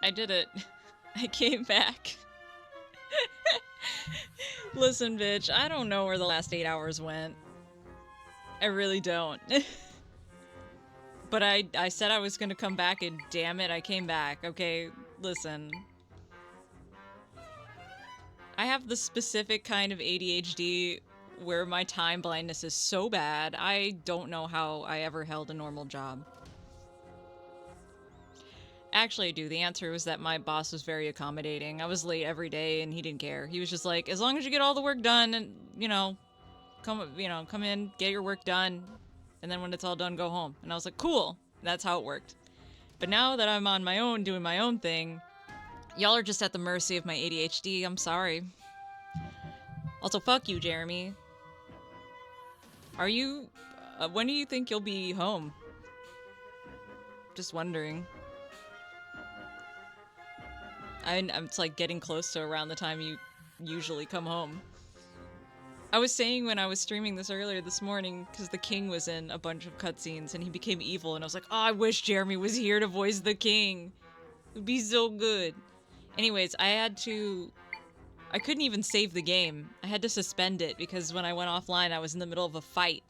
I did it. I came back. Listen, bitch, I don't know where the last 8 hours went. I really don't. But I said I was gonna come back, and damn it, I came back. Okay, listen. I have the specific kind of ADHD where my time blindness is so bad, I don't know how I ever held a normal job. Actually, I do. The answer was that my boss was very accommodating. I was late every day, and he didn't care. He was just like, as long as you get all the work done, and, come in, get your work done, and then when it's all done, go home. And I was like, cool. That's how it worked. But now that I'm on my own, doing my own thing, y'all are just at the mercy of my ADHD. I'm sorry. Also, fuck you, Jeremy. Are you... when do you think you'll be home? Just wondering. It's like getting close to around the time you usually come home. I was saying when I was streaming this earlier this morning, because the king was in a bunch of cutscenes and he became evil, and I was like, oh, I wish Jeremy was here to voice the king. It'd be so good. Anyways, I couldn't even save the game. I had to suspend it because when I went offline, I was in the middle of a fight.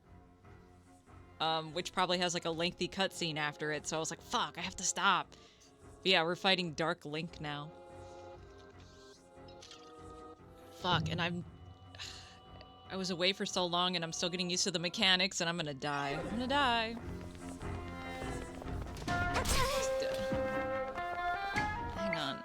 Which probably has like a lengthy cutscene after it, so I was like, fuck, I have to stop. But yeah, we're fighting Dark Link now. Fuck, and I was away for so long and I'm still getting used to the mechanics and I'm gonna die. I'm gonna die. Hang on.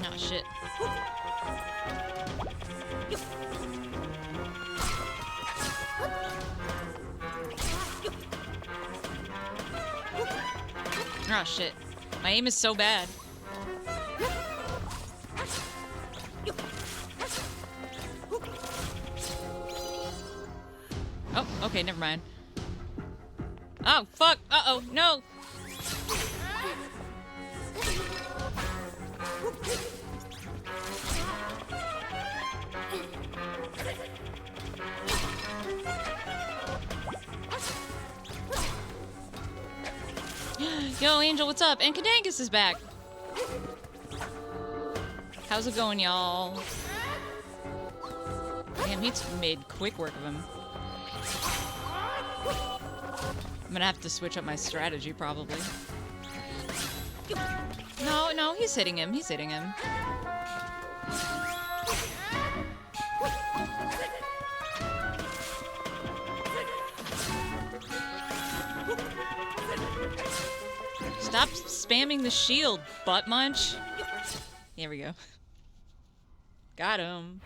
Oh, shit. Oh, shit. My aim is so bad. Oh, okay, never mind. Oh, fuck! Uh-oh, no! Yo, Angel, what's up? And Cadangus is back! How's it going, y'all? Damn, he's made quick work of him. I'm gonna have to switch up my strategy, probably. No, he's hitting him. He's hitting him. Stop spamming the shield, butt munch. Here we go. Got him.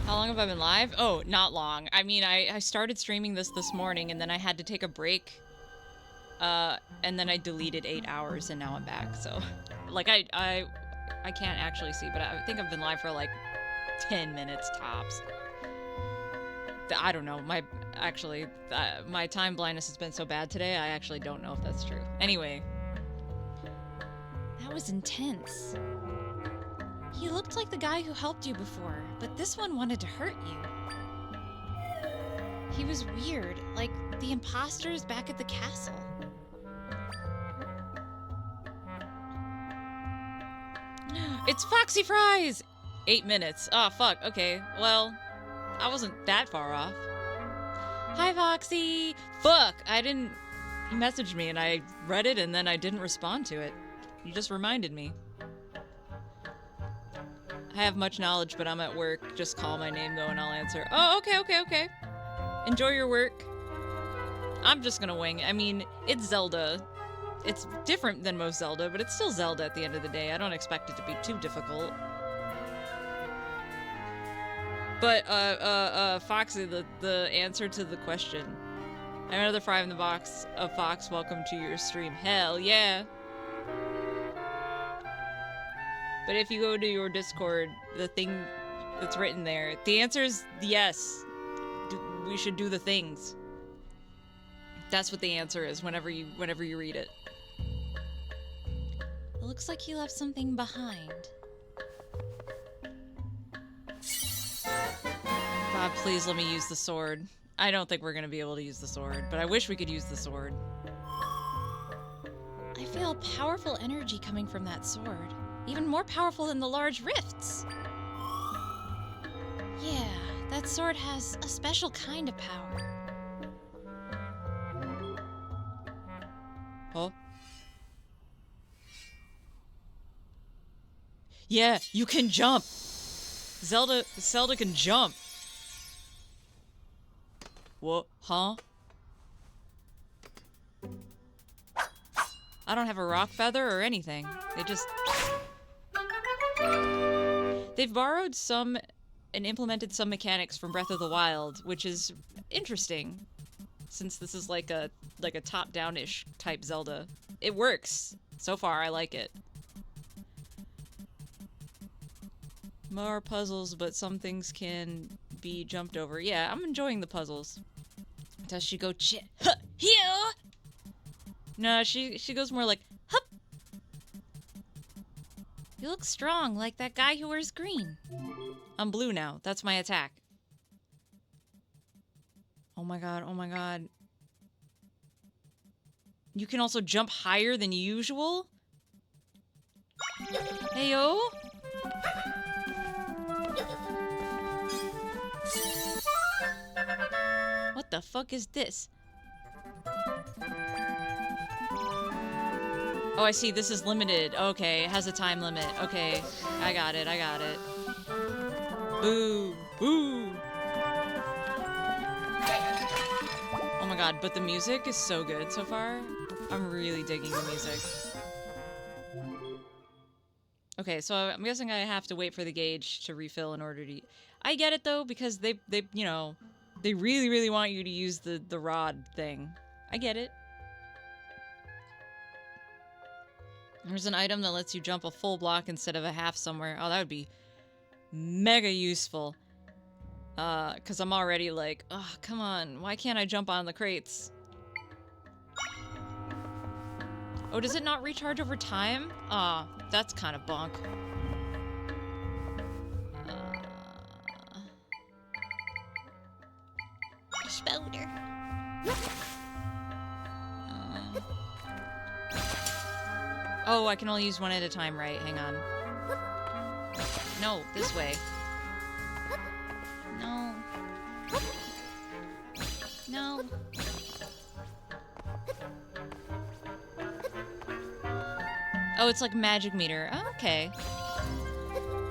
How long have I been live? Oh, not long. I mean, I started streaming this morning, and then I had to take a break. And then I deleted 8 hours, and now I'm back, so... Like, I can't actually see, but I think I've been live for, like, 10 minutes tops. I don't know. My time blindness has been so bad today, I actually don't know if that's true. Anyway. That was intense. He looked like the guy who helped you before, but this one wanted to hurt you. He was weird, like the imposters back at the castle. It's Foxy Fries! 8 minutes. Oh, fuck. Okay, well, I wasn't that far off. Hi, Foxy! Fuck! You messaged me and I read it and then I didn't respond to it. You just reminded me. I have much knowledge, but I'm at work. Just call my name, though, and I'll answer. Oh, okay. Enjoy your work. I'm just gonna wing it. I mean, it's Zelda. It's different than most Zelda, but it's still Zelda at the end of the day. I don't expect it to be too difficult. But, Foxy, the answer to the question. I'm another fry in the box of Fox. Welcome to your stream. Hell yeah. But if you go to your Discord, the thing that's written there, the answer is yes. We should do the things. That's what the answer is whenever you read it. It looks like he left something behind. God, please let me use the sword. I don't think we're gonna be able to use the sword, but I wish we could use the sword. I feel powerful energy coming from that sword. Even more powerful than the large rifts. Yeah, that sword has a special kind of power. Huh? Yeah, you can jump! Zelda can jump! What? Huh? I don't have a rock feather or anything. They've borrowed some and implemented some mechanics from Breath of the Wild, which is interesting, since this is like a top-down-ish type Zelda. It works. So far, I like it. More puzzles, but some things can be jumped over. Yeah, I'm enjoying the puzzles. Does she go here? No, she goes more like hup. You look strong, like that guy who wears green. I'm blue now. That's my attack. Oh my god, oh my god. You can also jump higher than usual? Heyo? What the fuck is this? Oh, I see. This is limited. Okay, it has a time limit. Okay, I got it. Boo! Boo! Oh my god, but the music is so good so far. I'm really digging the music. Okay, so I'm guessing I have to wait for the gauge to refill in order to... I get it, though, because they you know, they really, really want you to use the rod thing. I get it. There's an item that lets you jump a full block instead of a half somewhere. Oh, that would be mega useful. Because I'm already like, oh, come on. Why can't I jump on the crates? Oh, does it not recharge over time? Aw, that's kind of bonk. Spouter. Oh, I can only use one at a time, right? Hang on. No, this way. No. No. Oh, it's like magic meter. Oh, okay.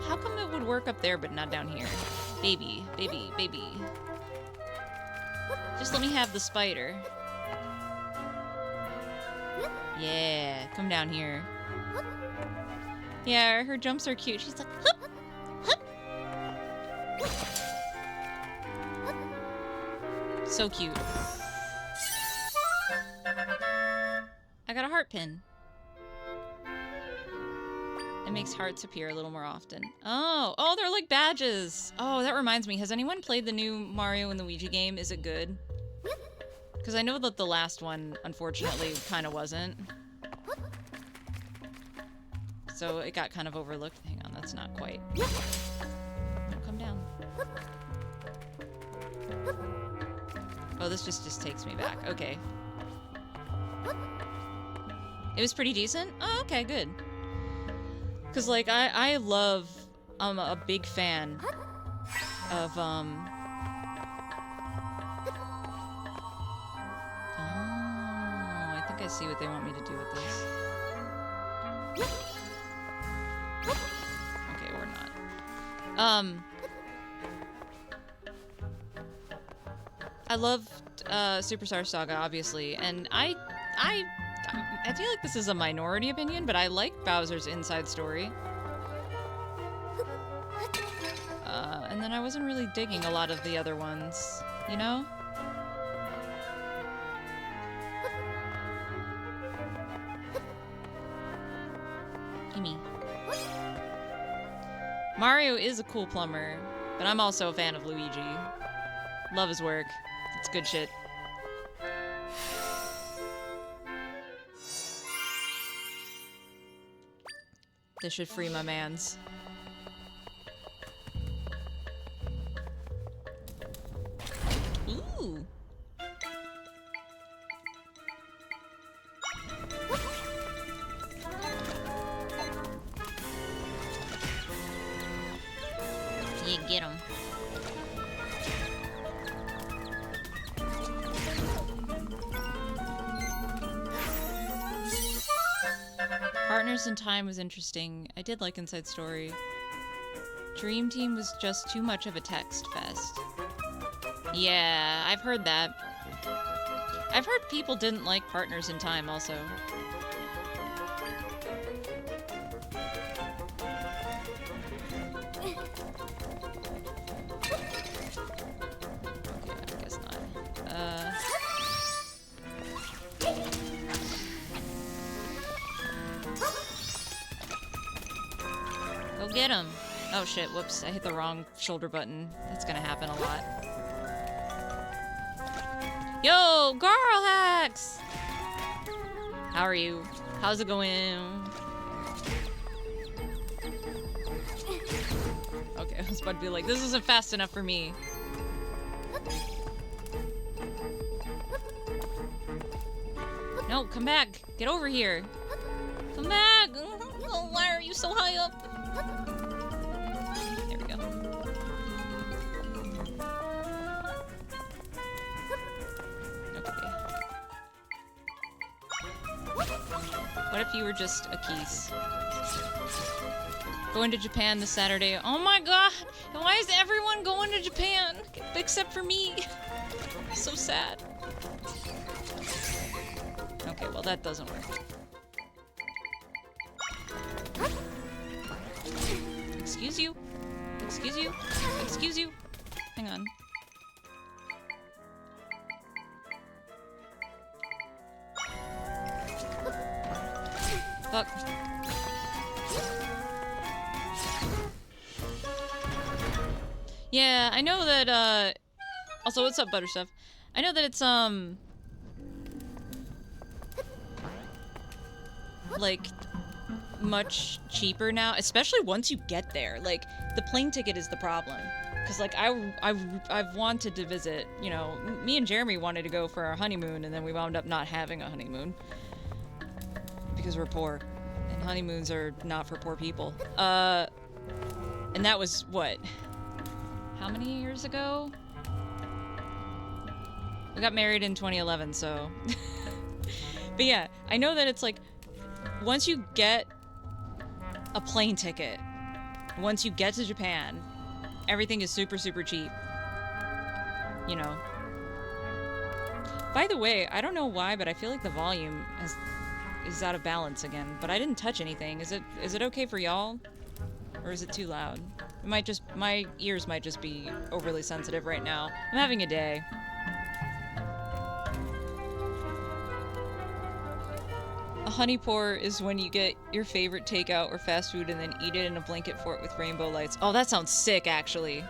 How come it would work up there but not down here? Baby, baby, baby. Just let me have the spider. Yeah, come down here. Yeah, her jumps are cute. She's like, hup, hup. So cute. I got a heart pin. It makes hearts appear a little more often. Oh, they're like badges. Oh, that reminds me. Has anyone played the new Mario and Luigi game? Is it good? Because I know that the last one, unfortunately, kind of wasn't. So it got kind of overlooked. Hang on, that's not quite. Don't come down. Oh, this just takes me back. Okay. It was pretty decent? Oh, okay, good. Because, like, I love... I'm a big fan of, I think I see what they want me to do with this. Okay, or not. I loved Superstar Saga, obviously, and I feel like this is a minority opinion, but I like Bowser's inside story. And then I wasn't really digging a lot of the other ones, you know? Kemi. Mario is a cool plumber, but I'm also a fan of Luigi. Love his work. It's good shit. This should free my mans. Ooh. Yeah, get him. Partners in Time was interesting. I did like Inside Story. Dream Team was just too much of a text fest. Yeah, I've heard that. I've heard people didn't like Partners in Time also. Get him! Oh shit, whoops, I hit the wrong shoulder button. That's gonna happen a lot. Yo, girl hacks! How are you? How's it going? Okay, I was about to be like, this isn't fast enough for me. No, come back! Get over here! Come back! Oh, why are you so high up? There we go. Okay. What if you were just a Keese? Going to Japan this Saturday. Oh my god! Why is everyone going to Japan? Except for me. So sad. Okay, well that doesn't work. Excuse you? Excuse you? Excuse you? Hang on. Fuck. Yeah, I know that, also, what's up, Butterstuff? I know that it's, like, much cheaper now, especially once you get there. Like, the plane ticket is the problem. Because, like, I've wanted to visit, you know, me and Jeremy wanted to go for our honeymoon, and then we wound up not having a honeymoon. Because we're poor. And honeymoons are not for poor people. And that was, what? How many years ago? We got married in 2011, so... But yeah, I know that it's like, once you get a plane ticket, once you get to Japan, everything is super, super cheap. You know. By the way, I don't know why, but I feel like the volume is out of balance again. But I didn't touch anything. Is it okay for y'all? Or is it too loud? It might just, my ears might just be overly sensitive right now. I'm having a day. A honey pour is when you get your favorite takeout or fast food and then eat it in a blanket fort with rainbow lights. Oh, that sounds sick, actually.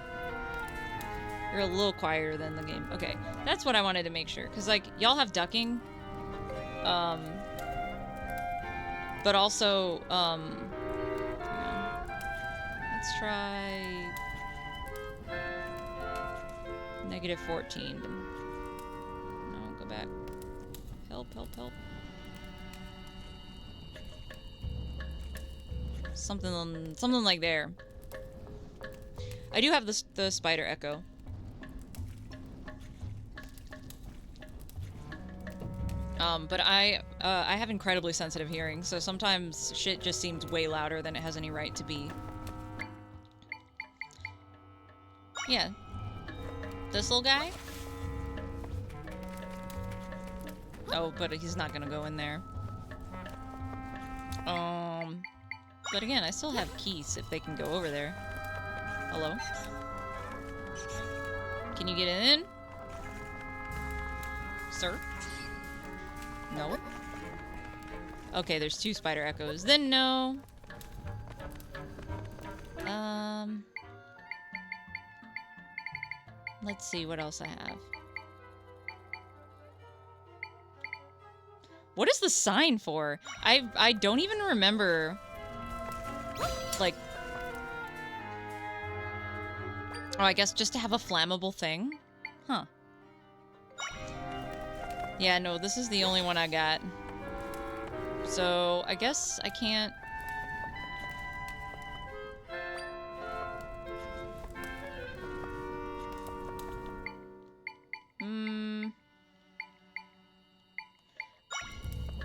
You're a little quieter than the game. Okay, that's what I wanted to make sure. Because, like, y'all have ducking. But also, hang on. Let's try... -14. No, go back. Help, help, help. Something like there. I do have the spider echo. But I have incredibly sensitive hearing, so sometimes shit just seems way louder than it has any right to be. Yeah. This little guy? Oh, but he's not gonna go in there. But again, I still have keys if they can go over there. Hello? Can you get in? Sir? No? Okay, there's 2 spider echoes. Then no. Let's see what else I have. What is the sign for? I don't even remember. Like... Oh, I guess just to have a flammable thing? Huh. Yeah, no, this is the only one I got. So, I guess I can't...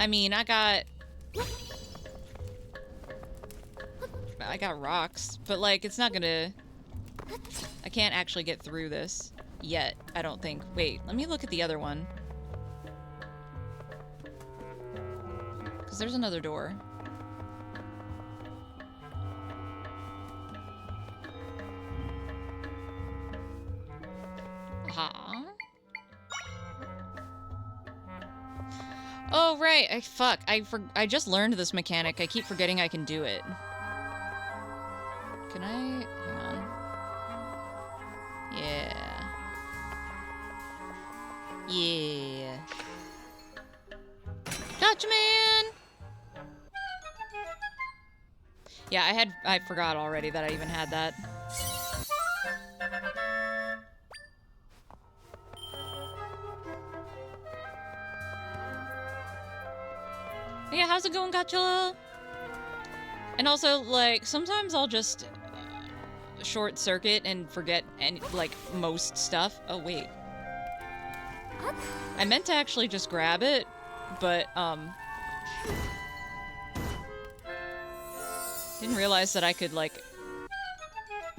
I mean, I got rocks, but like, it's not gonna... I can't actually get through this yet, I don't think. Wait, let me look at the other one. Because there's another door. Aha. Oh, right. I just learned this mechanic. I keep forgetting I can do it. Can I... Hang on. Yeah. Yeah. Gotcha, man! Yeah, I forgot already that I even had that. Yeah, how's it going, Gotcha? And also, like, sometimes I'll just short circuit and forget like most stuff. Oh, wait. I meant to actually just grab it, but, didn't realize that I could, like,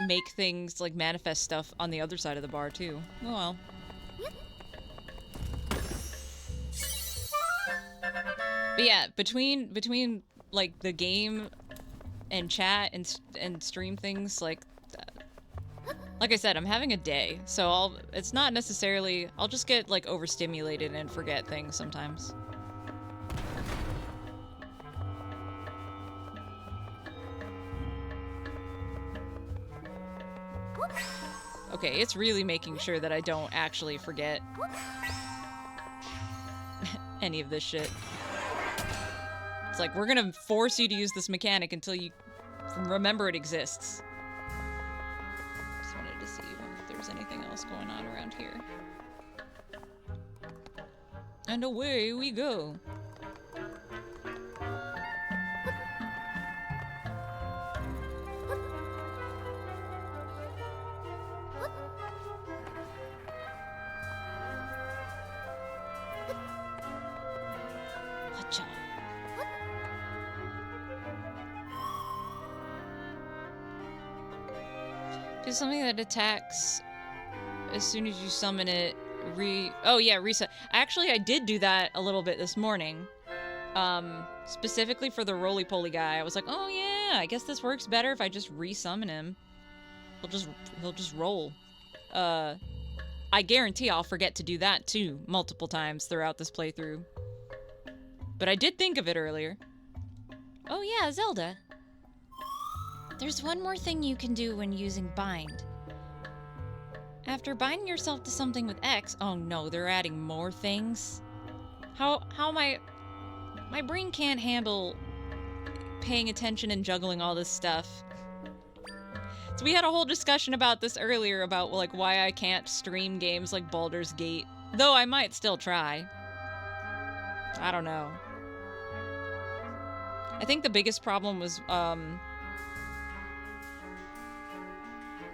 make things, like, manifest stuff on the other side of the bar, too. Oh, well. But yeah, between like the game and chat and stream things, like I said, I'm having a day, so it's not necessarily, I'll just get like overstimulated and forget things sometimes. Okay, it's really making sure that I don't actually forget any of this shit. It's like, we're gonna force you to use this mechanic until you remember it exists. Just wanted to see if there's anything else going on around here. And away we go. Gotcha. Do something that attacks as soon as you summon it. Oh yeah, reset. Actually, I did do that a little bit this morning. Specifically for the roly-poly guy. I was like, oh yeah, I guess this works better if I just resummon him. He'll just roll. I guarantee I'll forget to do that too multiple times throughout this playthrough. But I did think of it earlier. Oh yeah, Zelda. There's one more thing you can do when using bind. After binding yourself to something with X... Oh no, they're adding more things? How my brain can't handle paying attention and juggling all this stuff. So we had a whole discussion about this earlier, about like why I can't stream games like Baldur's Gate. Though I might still try. I don't know. I think the biggest problem was,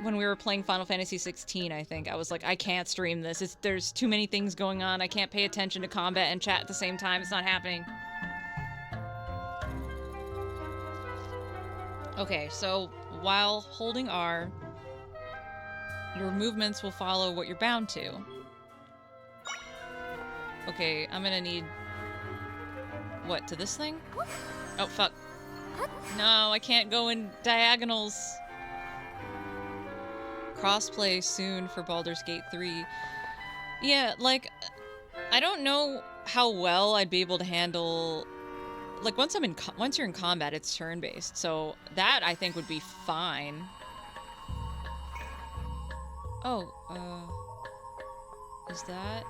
when we were playing Final Fantasy 16, I think. I was like, I can't stream this. There's too many things going on. I can't pay attention to combat and chat at the same time. It's not happening. Okay, so while holding R, your movements will follow what you're bound to. Okay, I'm gonna need... What, to this thing? Oh, fuck. No, I can't go in diagonals. Crossplay soon for Baldur's Gate 3. Yeah, like, I don't know how well I'd be able to handle... Like, once you're in combat, it's turn-based, so that, I think, would be fine. Oh, Is that...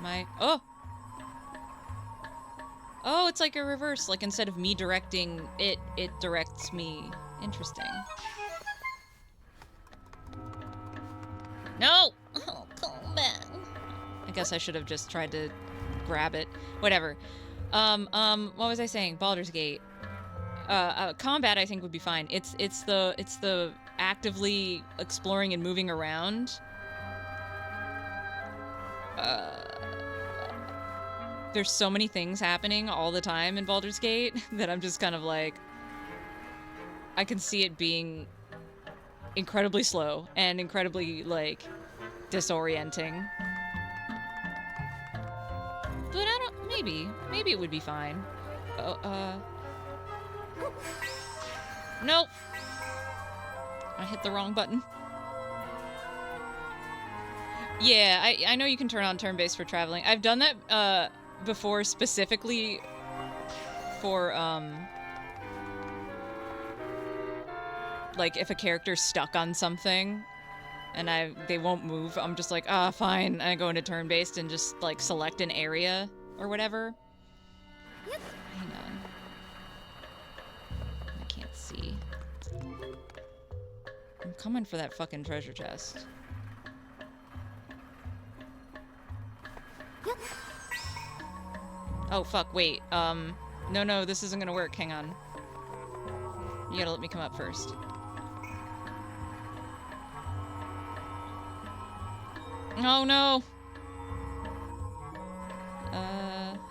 my... Oh! Oh, it's like a reverse. Like, instead of me directing it, it directs me. Interesting. No! Oh, come back. I guess I should have just tried to grab it. Whatever. What was I saying? Baldur's Gate. Combat I think would be fine. It's the actively exploring and moving around. There's so many things happening all the time in Baldur's Gate that I'm just kind of like, I can see it being incredibly slow and incredibly, like, disorienting. But I don't, maybe it would be fine. Nope. I hit the wrong button. Yeah, I know you can turn on turn-based for traveling. I've done that, before, specifically for, like, if a character's stuck on something and they won't move, I'm just like, ah, fine. I go into turn-based and just, like, select an area or whatever. Hang on. I can't see. I'm coming for that fucking treasure chest. Oh, fuck, wait. No, this isn't gonna work. Hang on. You gotta let me come up first. Oh, no!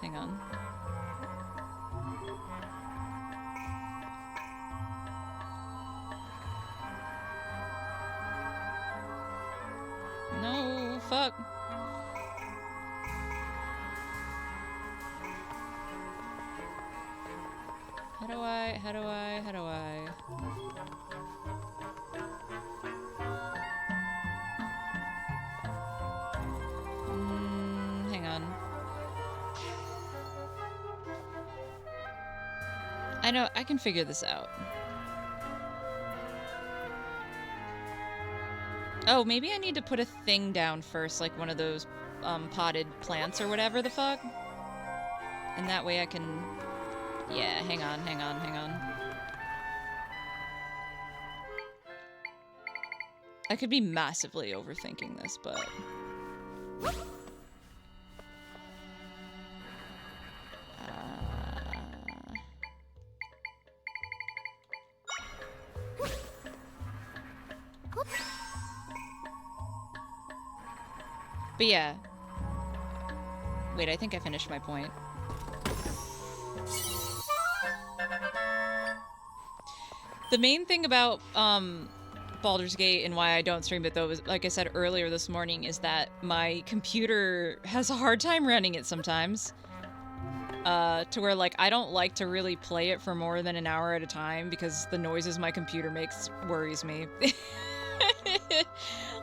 Hang on. No, fuck. How do I? Hang on. I know, I can figure this out. Oh, maybe I need to put a thing down first, like one of those, potted plants or whatever the fuck. And that way I can... Yeah, hang on. I could be massively overthinking this, but... But yeah. Wait, I think I finished my point. The main thing about, Baldur's Gate and why I don't stream it, though, is, like I said earlier this morning, is that my computer has a hard time running it sometimes. To where, like, I don't like to really play it for more than an hour at a time because the noises my computer makes worries me.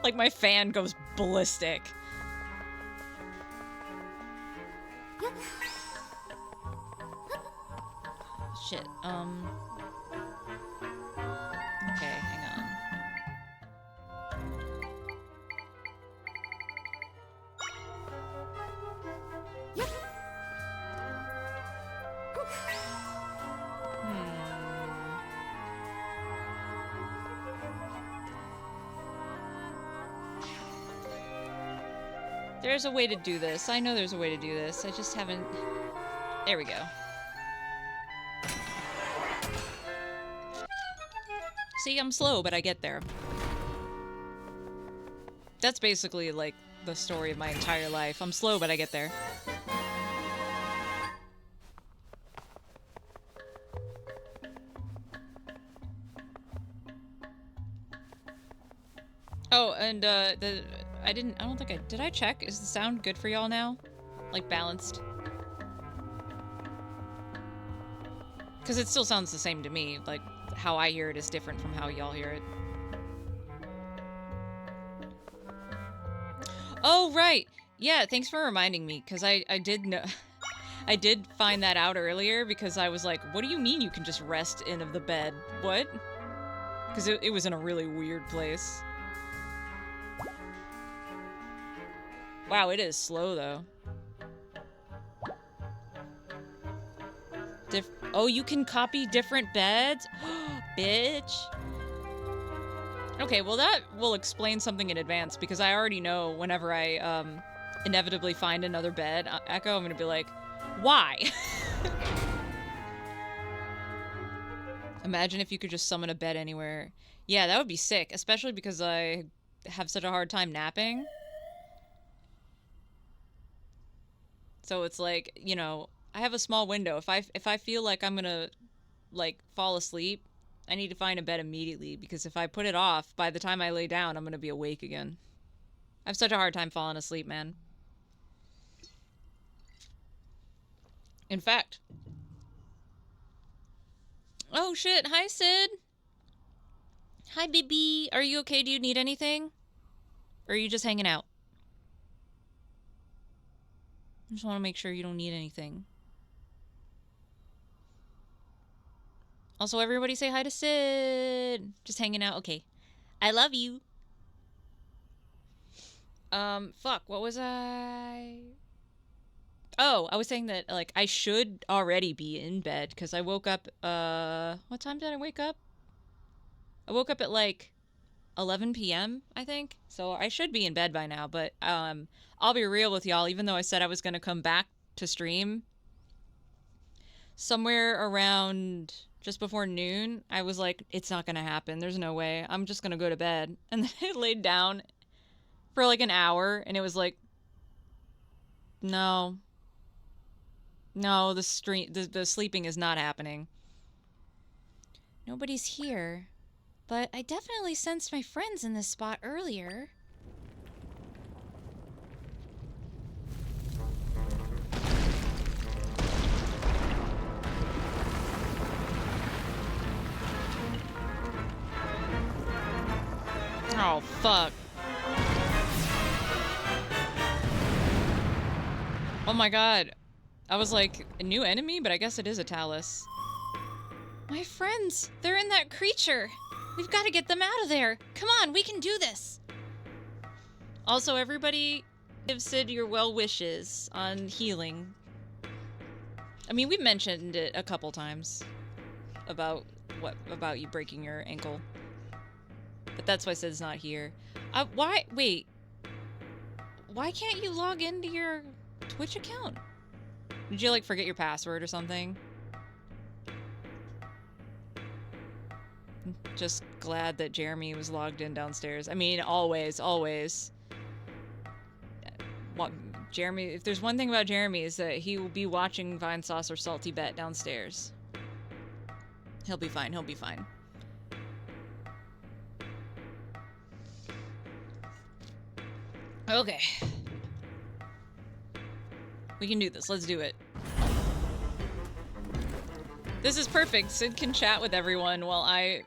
Like, my fan goes ballistic. Shit, okay, hang on. There's a way to do this. I know there's a way to do this. I just haven't... There we go. See, I'm slow, but I get there. That's basically, like, the story of my entire life. I'm slow, but I get there. Oh, and, I don't think did I check? Is the sound good for y'all now? Like, balanced? Because it still sounds the same to me. Like, how I hear it is different from how y'all hear it. Oh, right! Yeah, thanks for reminding me, because I did know... I did find that out earlier, because I was like, what do you mean you can just rest in the bed? What? Because it was in a really weird place. Wow, it is slow, though. Oh, you can copy different beds? Bitch. Okay, well that will explain something in advance, because I already know whenever I, inevitably find another bed, Echo, I'm gonna be like, why? Imagine if you could just summon a bed anywhere. Yeah, that would be sick, especially because I have such a hard time napping. So it's like, you know, I have a small window. If I feel like I'm gonna, like, fall asleep, I need to find a bed immediately, because if I put it off, by the time I lay down, I'm gonna be awake again. I have such a hard time falling asleep, man. In fact... Oh shit, hi Sid! Hi baby, are you okay? Do you need anything? Or are you just hanging out? I just want to make sure you don't need anything. Also, everybody say hi to Sid! Just hanging out, okay. I love you! Fuck, what was I... Oh, I was saying that, like, I should already be in bed, because I woke up, what time did I wake up? I woke up at, like, 11 p.m., I think. So I should be in bed by now, but, I'll be real with y'all, even though I said I was gonna come back to stream, somewhere around just before noon, I was like, it's not gonna happen, there's no way, I'm just gonna go to bed. And then I laid down for, like, an hour, and it was like, no, the sleeping is not happening. Nobody's here. But I definitely sensed my friends in this spot earlier. Oh, fuck. Oh my god. I was like, a new enemy? But I guess it is a Talus. My friends! They're in that creature! We've got to get them out of there! Come on, we can do this! Also, everybody give Sid your well wishes on healing. I mean, we've mentioned it a couple times. About you breaking your ankle. But that's why Sid's not here. Wait. Why can't you log into your Twitch account? Did you, like, forget your password or something? Just glad that Jeremy was logged in downstairs. I mean, always. Jeremy, if there's one thing about Jeremy, is that he will be watching Vine Sauce or Salty Bet downstairs. He'll be fine. Okay. We can do this. Let's do it. This is perfect. Sid can chat with everyone while I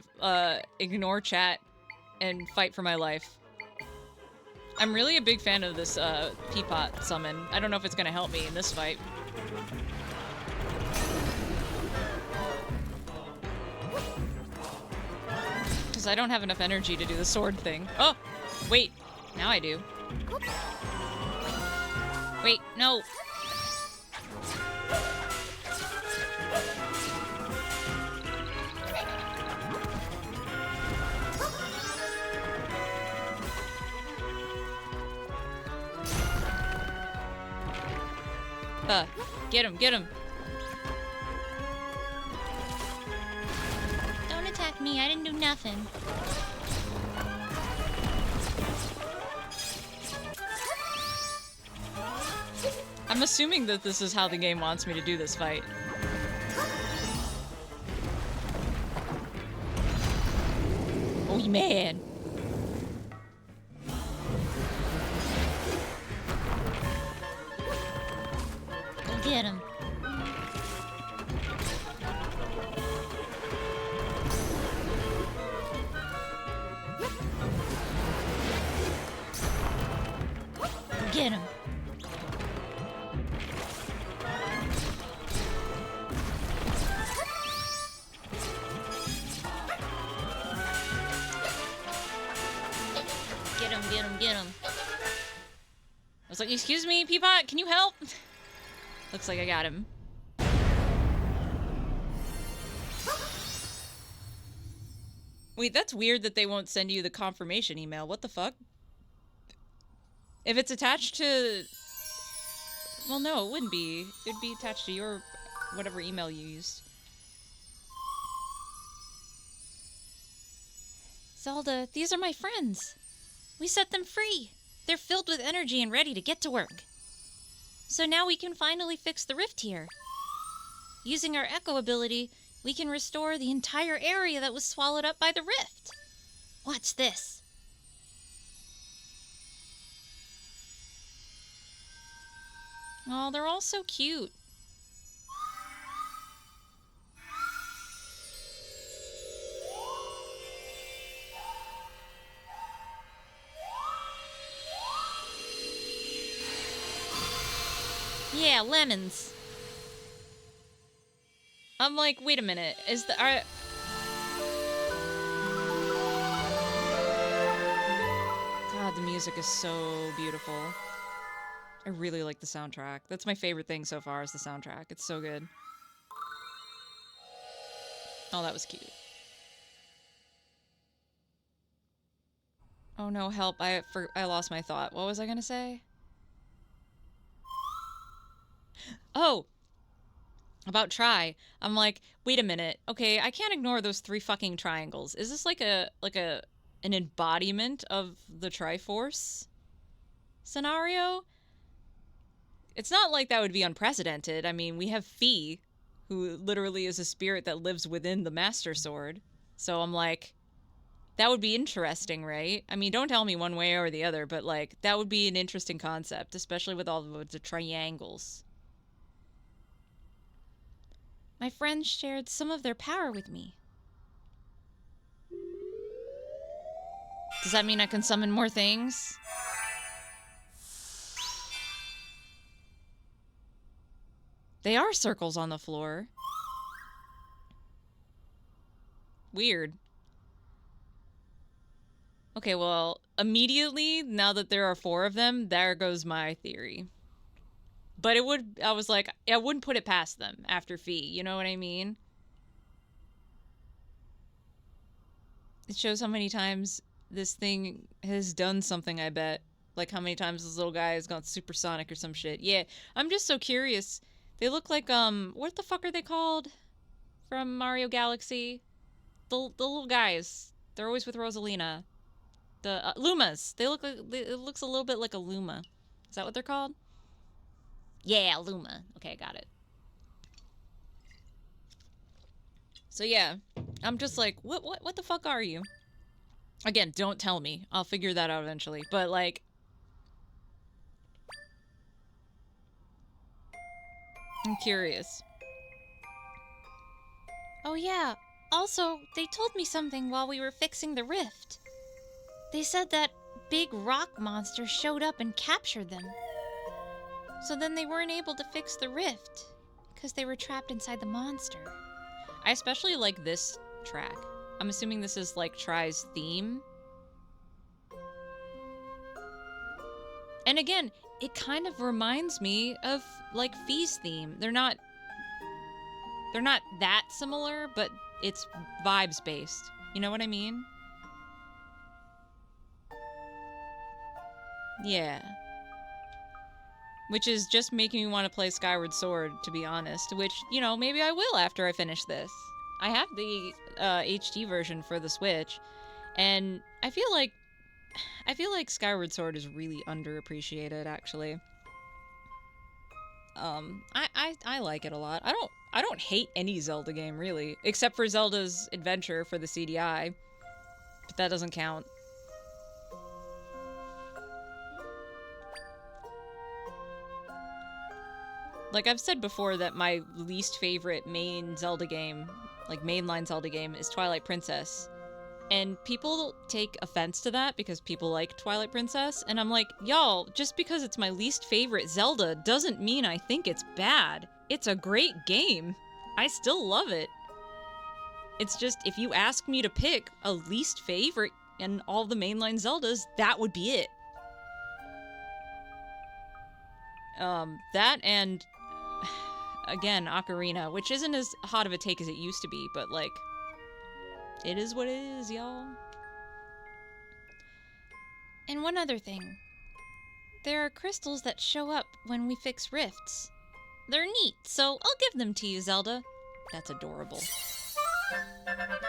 ignore chat and fight for my life. I'm really a big fan of this Peapot summon. I don't know if it's gonna help me in this fight. Because I don't have enough energy to do the sword thing. Oh! Wait. Now I do. Wait, no! Get him! Don't attack me, I didn't do nothing. I'm assuming that this is how the game wants me to do this fight. Oh, man! Get him. Get him. Get him. It's like, excuse me, Peapod, can you help? Looks like I got him. Wait, that's weird that they won't send you the confirmation email. What the fuck? If it's attached to... Well, no, it wouldn't be. It would be attached to your... whatever email you used. Zelda, these are my friends. We set them free. They're filled with energy and ready to get to work. So now we can finally fix the rift here. Using our echo ability, we can restore the entire area that was swallowed up by the rift. Watch this. Oh, they're all so cute. Yeah, lemons. I'm like, wait a minute, is the... God, the music is so beautiful. I really like the soundtrack. That's my favorite thing so far is the soundtrack. It's so good. Oh, that was cute. Oh no, help. I lost my thought. What was I gonna say? Oh! About try. I'm like, wait a minute. Okay, I can't ignore those 3 fucking triangles. Is this like an embodiment of the Triforce scenario? It's not like that would be unprecedented. I mean, we have Fee, who literally is a spirit that lives within the Master Sword. So I'm like, that would be interesting, right? I mean, don't tell me one way or the other, but like, that would be an interesting concept, especially with all the triangles. My friends shared some of their power with me. Does that mean I can summon more things? They are circles on the floor. Weird. Okay, well, immediately, now that there are 4 of them, there goes my theory. But it would, I was like, I wouldn't put it past them after Fee, you know what I mean? It shows how many times this thing has done something, I bet. Like how many times this little guy has gone supersonic or some shit. Yeah, I'm just so curious. They look like, what the fuck are they called? From Mario Galaxy? The little guys. They're always with Rosalina. The, Lumas. They look like, it looks a little bit like a Luma. Is that what they're called? Yeah, Luma. Okay, got it. So yeah, I'm just like, what the fuck are you? Again, don't tell me. I'll figure that out eventually. But like, I'm curious. Oh yeah, also, they told me something while we were fixing the rift. They said that big rock monster showed up and captured them. So then they weren't able to fix the rift, because they were trapped inside the monster. I especially like this track. I'm assuming this is like Try's theme. And again, it kind of reminds me of like Fee's theme. They're not that similar, but it's vibes based. You know what I mean? Yeah. Which is just making me want to play Skyward Sword, to be honest. Which, you know, maybe I will after I finish this. I have the HD version for the Switch, and I feel like Skyward Sword is really underappreciated, actually. I like it a lot. I don't hate any Zelda game, really, except for Zelda's Adventure for the CDI, but that doesn't count. Like I've said before that my least favorite main Zelda game, like mainline Zelda game, is Twilight Princess. And people take offense to that because people like Twilight Princess, and I'm like, y'all, just because it's my least favorite Zelda doesn't mean I think it's bad. It's a great game. I still love it. It's just, if you ask me to pick a least favorite in all the mainline Zeldas, that would be it. That and, again, Ocarina, which isn't as hot of a take as it used to be, but, like, it is what it is, y'all. And one other thing. There are crystals that show up when we fix rifts. They're neat, so I'll give them to you, Zelda. That's adorable.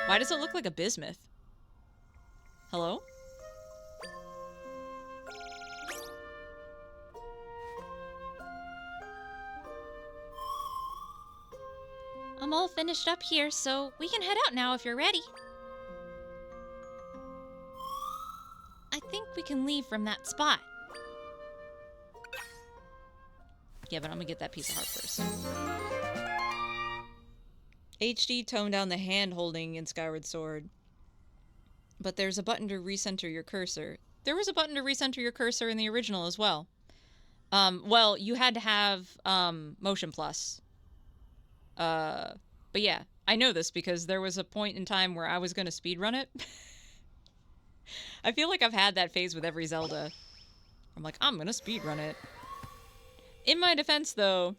Why does it look like a bismuth? Hello? I'm all finished up here, so we can head out now if you're ready. I think we can leave from that spot. Yeah, but I'm gonna get that piece of heart first. HD toned down the hand holding in Skyward Sword. But there's a button to recenter your cursor. There was a button to recenter your cursor in the original as well. Well, you had to have Motion Plus. But yeah, I know this because there was a point in time where I was gonna speedrun it. I feel like I've had that phase with every Zelda. I'm like, I'm gonna speedrun it. In my defense, though,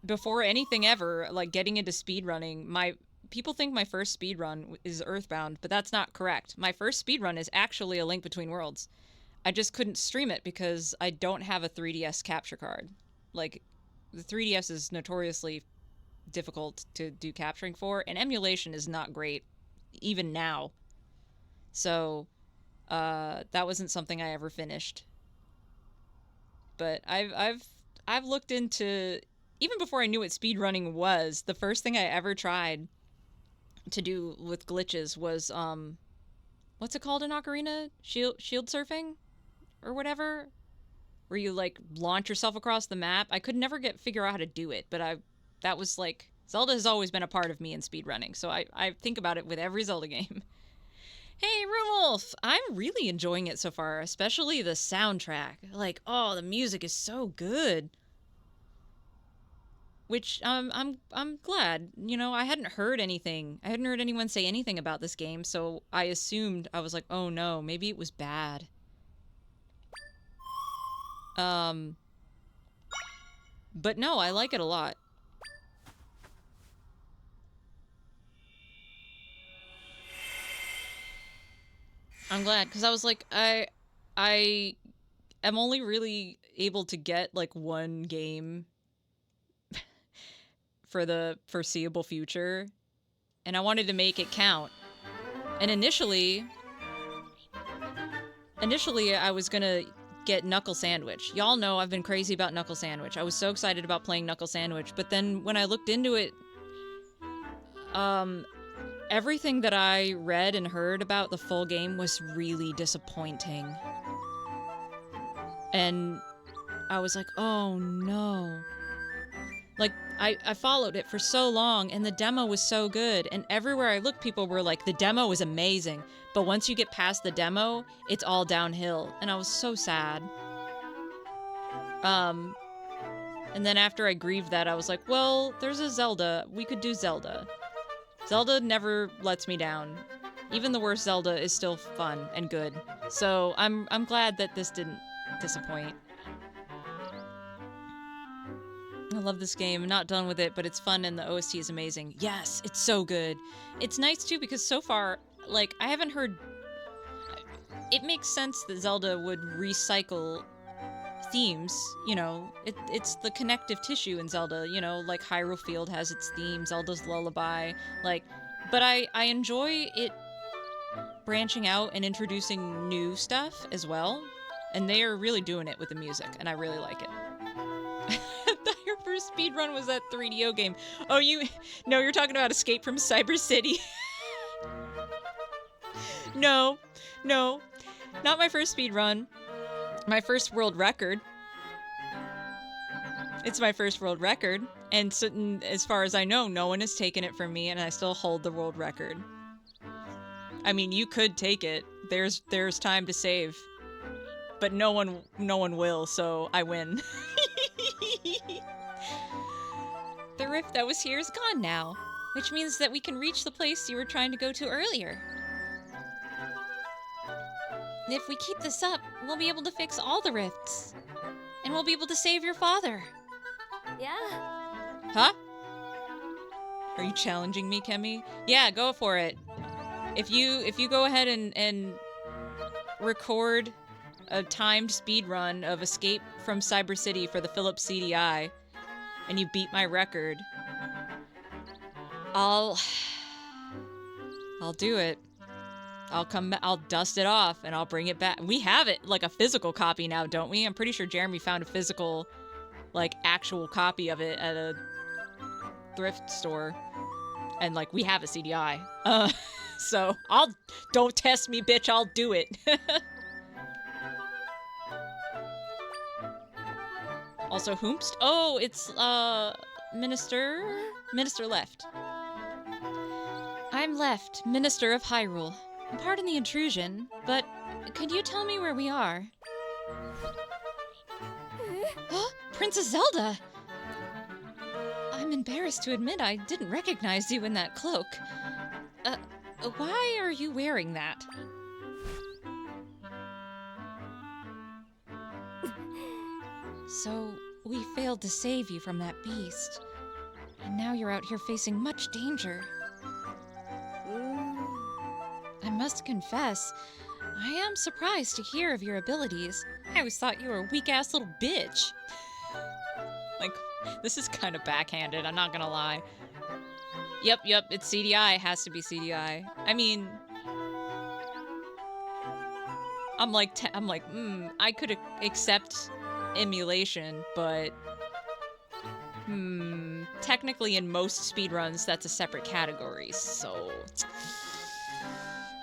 before anything ever, like getting into speedrunning, people think my first speedrun is Earthbound, but that's not correct. My first speedrun is actually A Link Between Worlds. I just couldn't stream it because I don't have a 3DS capture card. Like, the 3DS is notoriously difficult to do capturing for, and emulation is not great, even now. So, that wasn't something I ever finished. But I've looked into, even before I knew what speedrunning was, the first thing I ever tried to do with glitches was what's it called in Ocarina? Shield surfing or whatever, where you like launch yourself across the map. I could never figure out how to do it, but that was like, Zelda has always been a part of me in speedrunning, so I think about it with every Zelda game. Hey, Roomwolf! I'm really enjoying it so far, especially the soundtrack. Like, oh, the music is so good. Which, I'm glad. You know, I hadn't heard anything. I hadn't heard anyone say anything about this game, so I assumed, I was like, oh no, maybe it was bad. But no, I like it a lot. I'm glad, because I was like, I am only really able to get, like, one game for the foreseeable future, and I wanted to make it count. And initially I was gonna get Knuckle Sandwich. Y'all know I've been crazy about Knuckle Sandwich. I was so excited about playing Knuckle Sandwich, but then when I looked into it, everything that I read and heard about the full game was really disappointing. And I was like, oh no. Like, I followed it for so long, and the demo was so good, and everywhere I looked, people were like, the demo is amazing, but once you get past the demo, it's all downhill, and I was so sad. And then after I grieved that, I was like, well, there's a Zelda. We could do Zelda. Zelda never lets me down. Even the worst Zelda is still fun and good. So I'm glad that this didn't disappoint. I love this game. I'm not done with it, but it's fun and the OST is amazing. Yes, it's so good. It's nice too because so far, like, I haven't heard... It makes sense that Zelda would recycle themes, you know. It's the connective tissue in Zelda, you know, like Hyrule Field has its theme, Zelda's Lullaby, like... But I enjoy it branching out and introducing new stuff as well, and they are really doing it with the music, and I really like it. Your first speedrun was that 3DO game. Oh, no, you're talking about Escape from Cyber City. No, not my first speedrun. My first world record. It's my first world record, and so, as far as I know, no one has taken it from me, and I still hold the world record. I mean, you could take it. There's time to save, but no one will, so I win. The rift that was here is gone now, which means that we can reach the place you were trying to go to earlier. If we keep this up, we'll be able to fix all the rifts. And we'll be able to save your father. Yeah. Huh? Are you challenging me, Kemi? Yeah, go for it. If you go ahead and record a timed speed run of Escape from Cyber City for the Philips CDI, and you beat my record, I'll do it. I'll dust it off and I'll bring it back. We have it, like a physical copy now, don't we? I'm pretty sure Jeremy found a physical, like, actual copy of it at a thrift store. And, like, we have a CDI. So, don't test me, bitch, I'll do it. Also, Hoomst? Oh, it's, Minister Left. I'm Left, Minister of Hyrule. Pardon the intrusion, but could you tell me where we are? Princess Zelda! I'm embarrassed to admit I didn't recognize you in that cloak. Why are you wearing that? So, we failed to save you from that beast. And now you're out here facing much danger. I must confess, I am surprised to hear of your abilities. I always thought you were a weak-ass little bitch. Like, this is kind of backhanded, I'm not gonna lie. Yep, it's CDI, it has to be CDI. I mean, I'm like, I could accept emulation, but technically in most speedruns, that's a separate category, so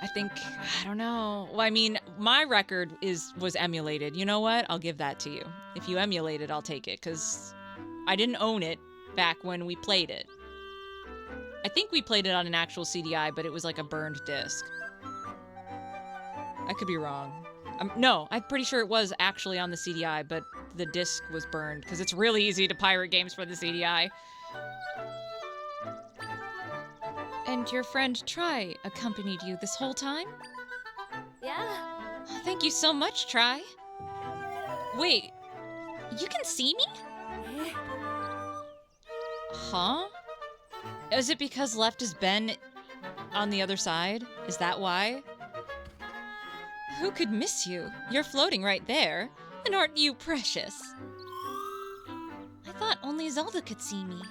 I don't know. Well, I mean, my record was emulated. You know what? I'll give that to you. If you emulate it, I'll take it, because I didn't own it back when we played it. I think we played it on an actual CDI, but it was like a burned disc. I could be wrong. No, I'm pretty sure it was actually on the CDI, but the disc was burned, because it's really easy to pirate games for the CDI. And your friend Tri accompanied you this whole time? Yeah. Oh, thank you so much, Tri. Wait, you can see me? Huh? Is it because Left has been on the other side? Is that why? Who could miss you? You're floating right there. And aren't you precious? I thought only Zelda could see me.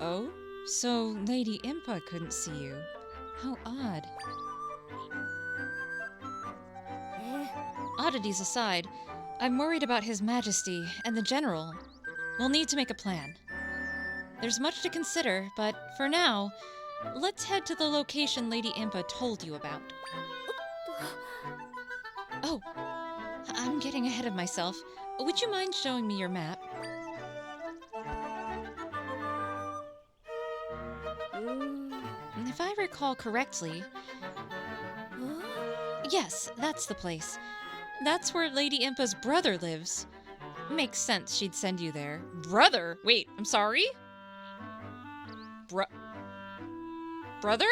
Oh? So Lady Impa couldn't see you. How odd. Oddities aside, I'm worried about His Majesty and the General. We'll need to make a plan. There's much to consider, but for now, let's head to the location Lady Impa told you about. Oh, I'm getting ahead of myself. Would you mind showing me your map? If I recall correctly... Yes, that's the place. That's where Lady Impa's brother lives. Makes sense she'd send you there. Brother? Wait, I'm sorry? Brother?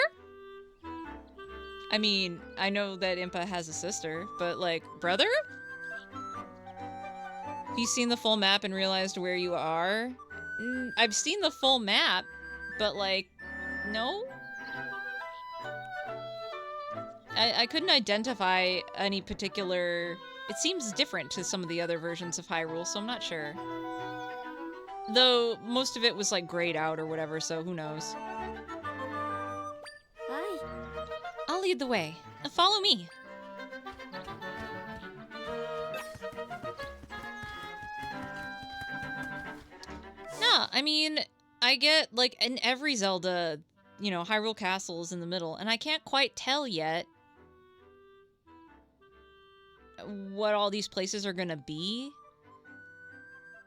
I mean, I know that Impa has a sister, but, like, brother? Have you seen the full map and realized where you are? I've seen the full map, but, like, no? I couldn't identify any particular... It seems different to some of the other versions of Hyrule, so I'm not sure. Though, most of it was, like, grayed out or whatever, so who knows. Hi. I'll lead the way. Follow me. No, I mean, I get, like, in every Zelda, you know, Hyrule Castle is in the middle, and I can't quite tell yet what all these places are gonna be.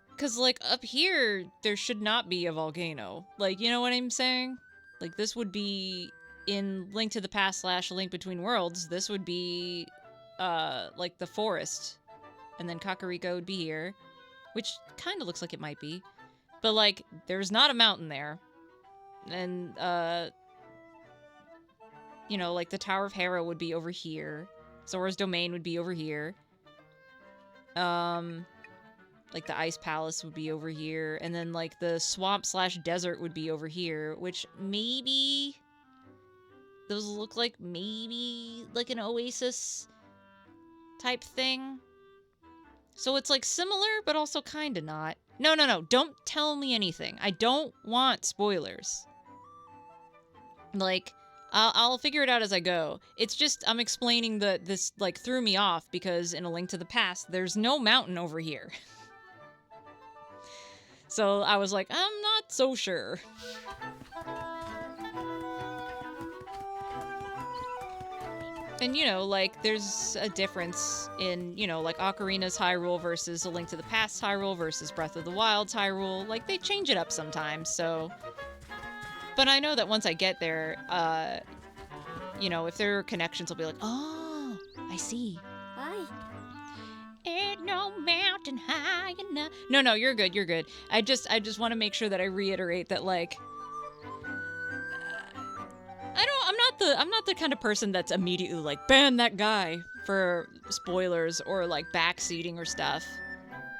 Because, like, up here, there should not be a volcano. Like, you know what I'm saying? Like, this would be in Link to the Past / Link Between Worlds. This would be, like, the forest. And then Kakariko would be here. Which kind of looks like it might be. But, like, there's not a mountain there. And, you know, like the Tower of Hera would be over here. Zora's Domain would be over here. Like the Ice Palace would be over here, and then like the swamp/desert would be over here, which maybe those look like maybe like an oasis type thing. So it's like similar, but also kind of not. No, don't tell me anything. I don't want spoilers. Like, I'll figure it out as I go. It's just I'm explaining this like threw me off because in A Link to the Past, there's no mountain over here. So I was like, I'm not so sure. And, you know, like, there's a difference in, you know, like, Ocarina's Hyrule versus A Link to the Past Hyrule versus Breath of the Wild's Hyrule. Like, they change it up sometimes, so... But I know that once I get there, you know, if there are connections, I'll be like, oh, I see. Bye. Ain't no mountain high enough. No, you're good, you're good. I just want to make sure that I reiterate that, like, I'm not the kind of person that's immediately like, ban that guy for spoilers or like backseating or stuff.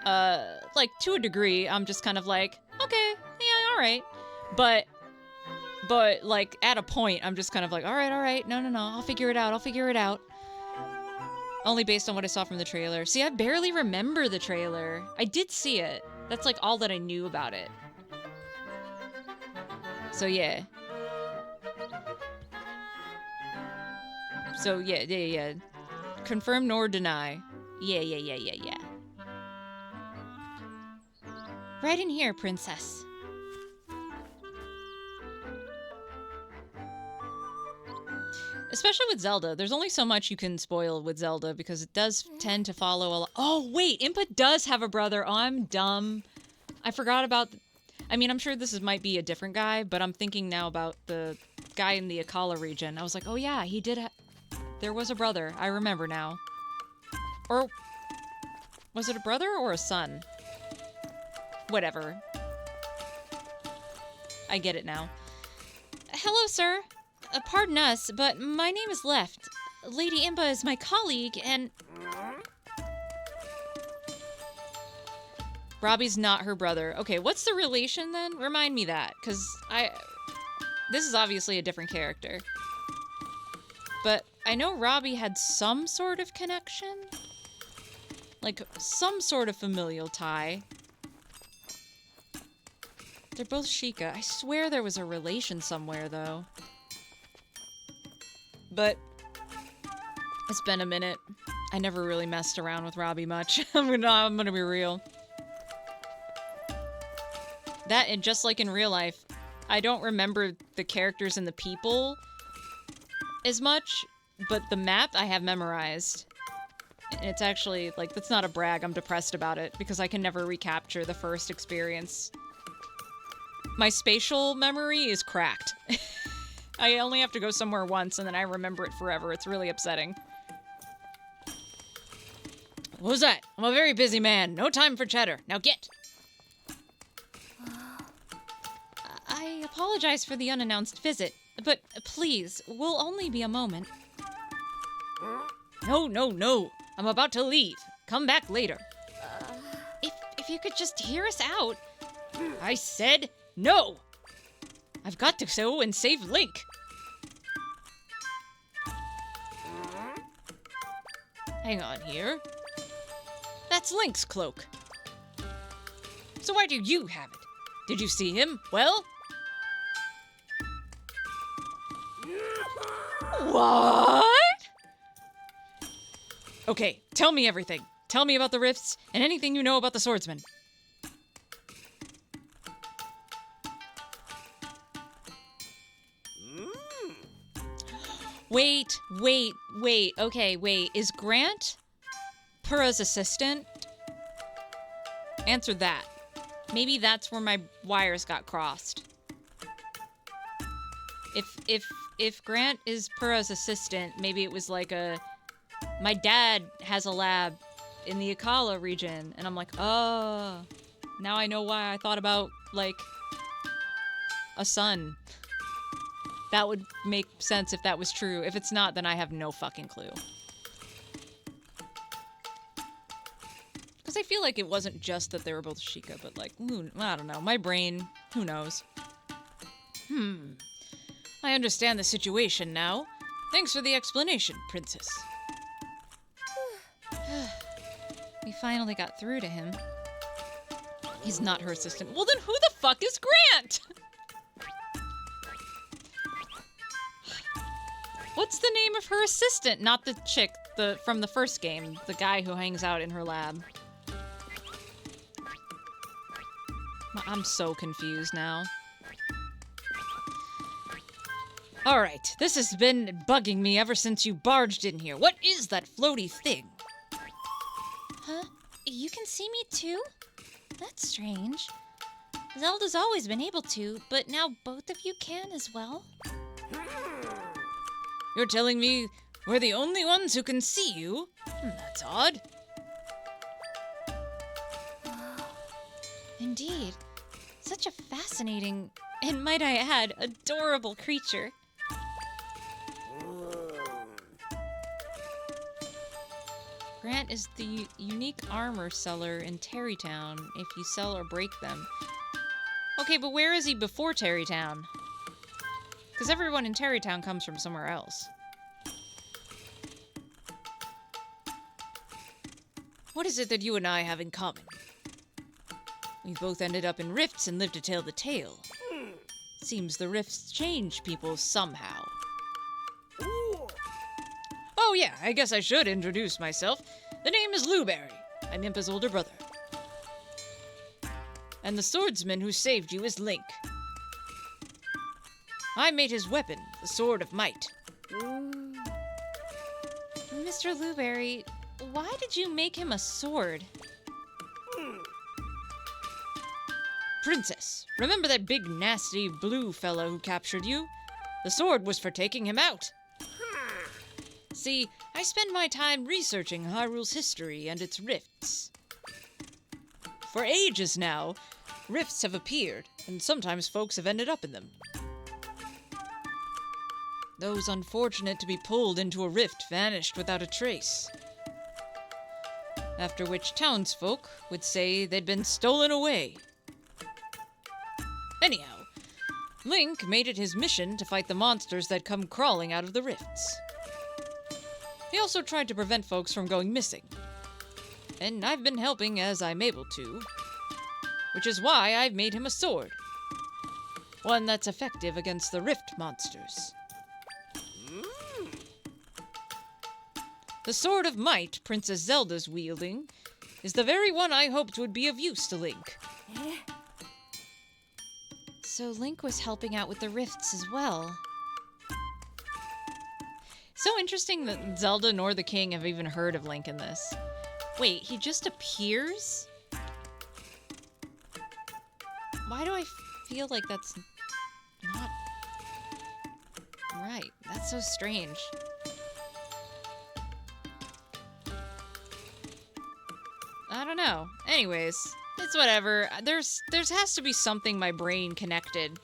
Like, to a degree, I'm just kind of like, okay, yeah, all right. But like, at a point, I'm just kind of like, all right, no, I'll figure it out. Only based on what I saw from the trailer. See, I barely remember the trailer. I did see it. That's like all that I knew about it. So yeah. Yeah. Confirm nor deny. Yeah. Right in here, princess. Especially with Zelda. There's only so much you can spoil with Zelda because it does tend to follow a lot. Oh, wait, Impa does have a brother. Oh, I'm dumb. I forgot about... I mean, I'm sure this might be a different guy, but I'm thinking now about the guy in the Akala region. I was like, oh yeah, he did there was a brother. I remember now. Or... was it a brother or a son? Whatever. I get it now. Hello, sir. Pardon us, but my name is Left. Lady Impa is my colleague, and... Robbie's not her brother. Okay, what's the relation then? Remind me that, because this is obviously a different character. But I know Robbie had some sort of connection? Like, some sort of familial tie. They're both Sheikah. I swear there was a relation somewhere, though. But it's been a minute. I never really messed around with Robbie much. I'm gonna be real. That, and just like in real life, I don't remember the characters and the people as much, but the map I have memorized. And it's actually, like, that's not a brag, I'm depressed about it, because I can never recapture the first experience. My spatial memory is cracked. I only have to go somewhere once, and then I remember it forever. It's really upsetting. What was that? I'm a very busy man. No time for chatter. Now get! I apologize for the unannounced visit, but please, we'll only be a moment. No. I'm about to leave. Come back later. If you could just hear us out. I said no! I've got to go and save Link. Hang on here. That's Link's cloak. So why do you have it? Did you see him? Well? What? Okay, tell me everything. Tell me about the rifts and anything you know about the swordsman. Wait. Okay, wait. Is Grant Pura's assistant? Answer that. Maybe that's where my wires got crossed. If Grant is Pura's assistant, maybe it was like a... My dad has a lab in the Akala region, and I'm like, oh, now I know why I thought about, like, a son. That would make sense if that was true. If it's not, then I have no fucking clue. Because I feel like it wasn't just that they were both Sheikah, but like, I don't know. My brain, who knows? I understand the situation now. Thanks for the explanation, Princess. We finally got through to him. He's not her assistant. Well, then who the fuck is Grant? What's the name of her assistant? Not the chick from the first game. The guy who hangs out in her lab. I'm so confused now. Alright, this has been bugging me ever since you barged in here. What is that floaty thing? Huh? You can see me too? That's strange. Zelda's always been able to, but now both of you can as well? You're telling me we're the only ones who can see you? That's odd. Indeed. Such a fascinating, and might I add, adorable creature. Grant is the unique armor seller in Terrytown if you sell or break them. Okay, but where is he before Terrytown? Because everyone in Terrytown comes from somewhere else. What is it that you and I have in common? We've both ended up in rifts and lived to tell the tale. Seems the rifts change people somehow. Oh yeah, I guess I should introduce myself. The name is Blueberry. I'm Impa's older brother. And the swordsman who saved you is Link. I made his weapon, the Sword of Might. Mr. Blueberry, why did you make him a sword? Princess, remember that big nasty blue fellow who captured you? The sword was for taking him out. See, I spend my time researching Hyrule's history and its rifts. For ages now, rifts have appeared, and sometimes folks have ended up in them. Those unfortunate to be pulled into a rift vanished without a trace. After which townsfolk would say they'd been stolen away. Anyhow, Link made it his mission to fight the monsters that come crawling out of the rifts. He also tried to prevent folks from going missing. And I've been helping as I'm able to, which is why I've made him a sword. One that's effective against the rift monsters. The Sword of Might Princess Zelda's wielding is the very one I hoped would be of use to Link. So Link was helping out with the rifts as well. So interesting that Zelda nor the king have even heard of Link in this. Wait, he just appears? Why do I feel like that's not right? That's so strange. I don't know. Anyways, it's whatever. There's has to be something my brain connected.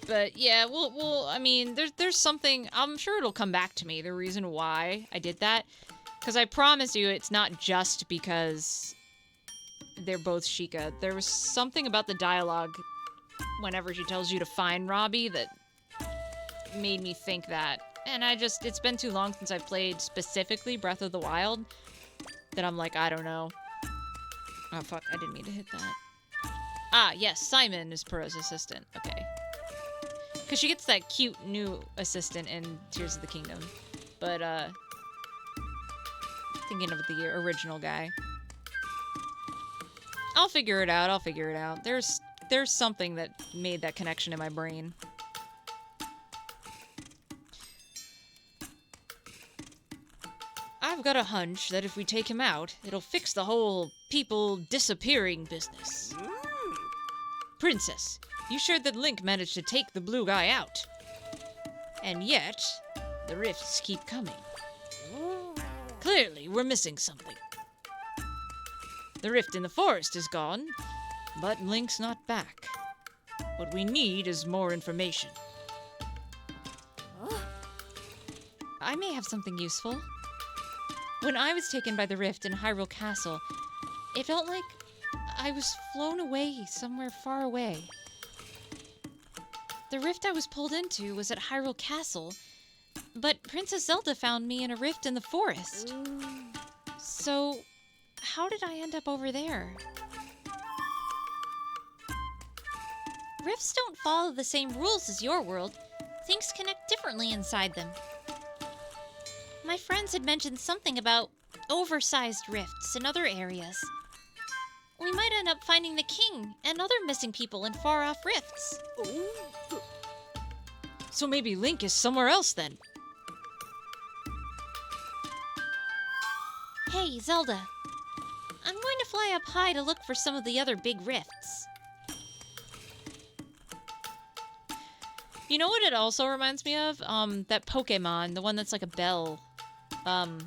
But yeah, I mean, there's something, I'm sure it'll come back to me, the reason why I did that. Because I promise you, it's not just because they're both Sheikah. There was something about the dialogue whenever she tells you to find Robbie that made me think that. And it's been too long since I've played specifically Breath of the Wild that I'm like, I don't know. Oh fuck, I didn't mean to hit that. Ah, yes, Simon is Pearl's assistant. Okay. Because she gets that cute new assistant in Tears of the Kingdom. But, thinking of the original guy. I'll figure it out. There's something that made that connection in my brain. I've got a hunch that if we take him out, it'll fix the whole people disappearing business. Princess, you shared that Link managed to take the blue guy out. And yet, the rifts keep coming. Clearly, we're missing something. The rift in the forest is gone, but Link's not back. What we need is more information. Oh. I may have something useful. When I was taken by the rift in Hyrule Castle, it felt like I was flown away somewhere far away. The rift I was pulled into was at Hyrule Castle, but Princess Zelda found me in a rift in the forest. Ooh. So, how did I end up over there? Rifts don't follow the same rules as your world. Things connect differently inside them. My friends had mentioned something about oversized rifts in other areas. We might end up finding the king and other missing people in far-off rifts. Ooh. So maybe Link is somewhere else then. Hey, Zelda. I'm going to fly up high to look for some of the other big rifts. You know what it also reminds me of? That Pokemon, the one that's like a bell. Oh,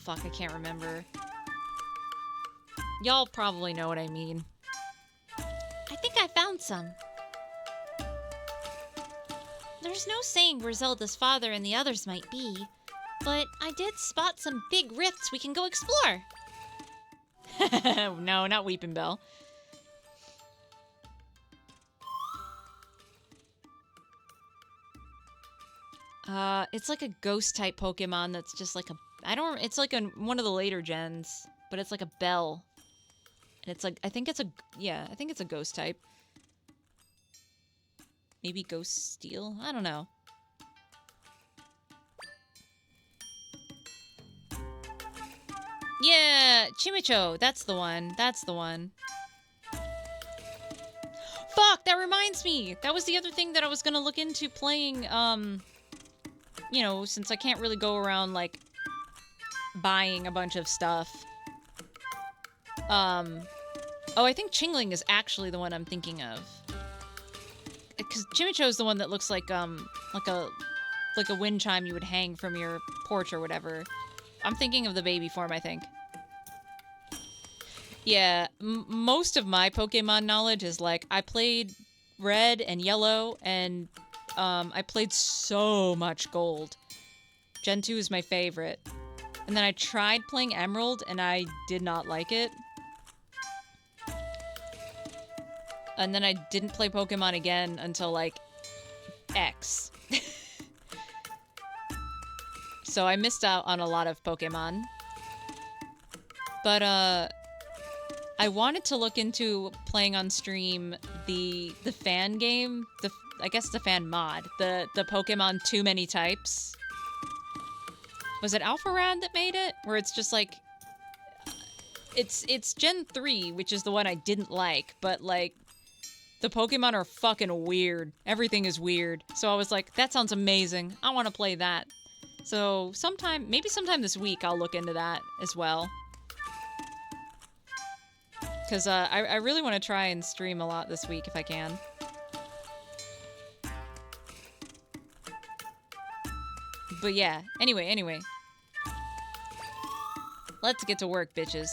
fuck, I can't remember. Y'all probably know what I mean. I think I found some. There's no saying where Zelda's father and the others might be, but I did spot some big rifts we can go explore. No, not Weeping Bell. It's like a ghost type Pokemon that's just like a, it's like one of the later gens, but it's like a bell. And it's like, I think it's a ghost type. Maybe Ghost Steel? I don't know. Yeah, Chimicho, that's the one. That's the one. Fuck, that reminds me. That was the other thing that I was gonna look into playing, you know, since I can't really go around, like, buying a bunch of stuff. Oh, I think Chingling is actually the one I'm thinking of. Because Chimicho is the one that looks like a wind chime you would hang from your porch or whatever. I'm thinking of the baby form, I think. Yeah, most of my Pokemon knowledge is like, I played Red and Yellow, and I played so much Gold. Gen 2 is my favorite. And then I tried playing Emerald, and I did not like it. And then I didn't play Pokemon again until, like, X. So I missed out on a lot of Pokemon. But, I wanted to look into playing on stream the fan game, I guess the fan mod, the Pokemon Too Many Types. Was it Alpharad that made it? Where it's just like, it's Gen 3, which is the one I didn't like, but like, the Pokemon are fucking weird. Everything is weird. So I was like, that sounds amazing. I want to play that. So maybe sometime this week I'll look into that as well. Because I really want to try and stream a lot this week if I can. But yeah, anyway. Let's get to work, bitches.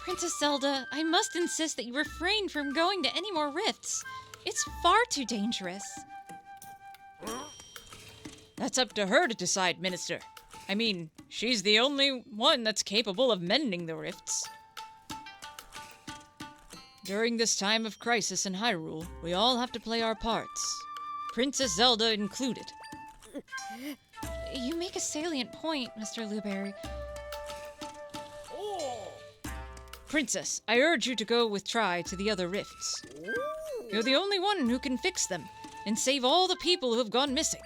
Princess Zelda, I must insist that you refrain from going to any more rifts. It's far too dangerous. That's up to her to decide, Minister. I mean, she's the only one that's capable of mending the rifts. During this time of crisis in Hyrule, we all have to play our parts. Princess Zelda included. You make a salient point, Mr. Luberry. Princess, I urge you to go with Tri to the other rifts. You're the only one who can fix them and save all the people who have gone missing.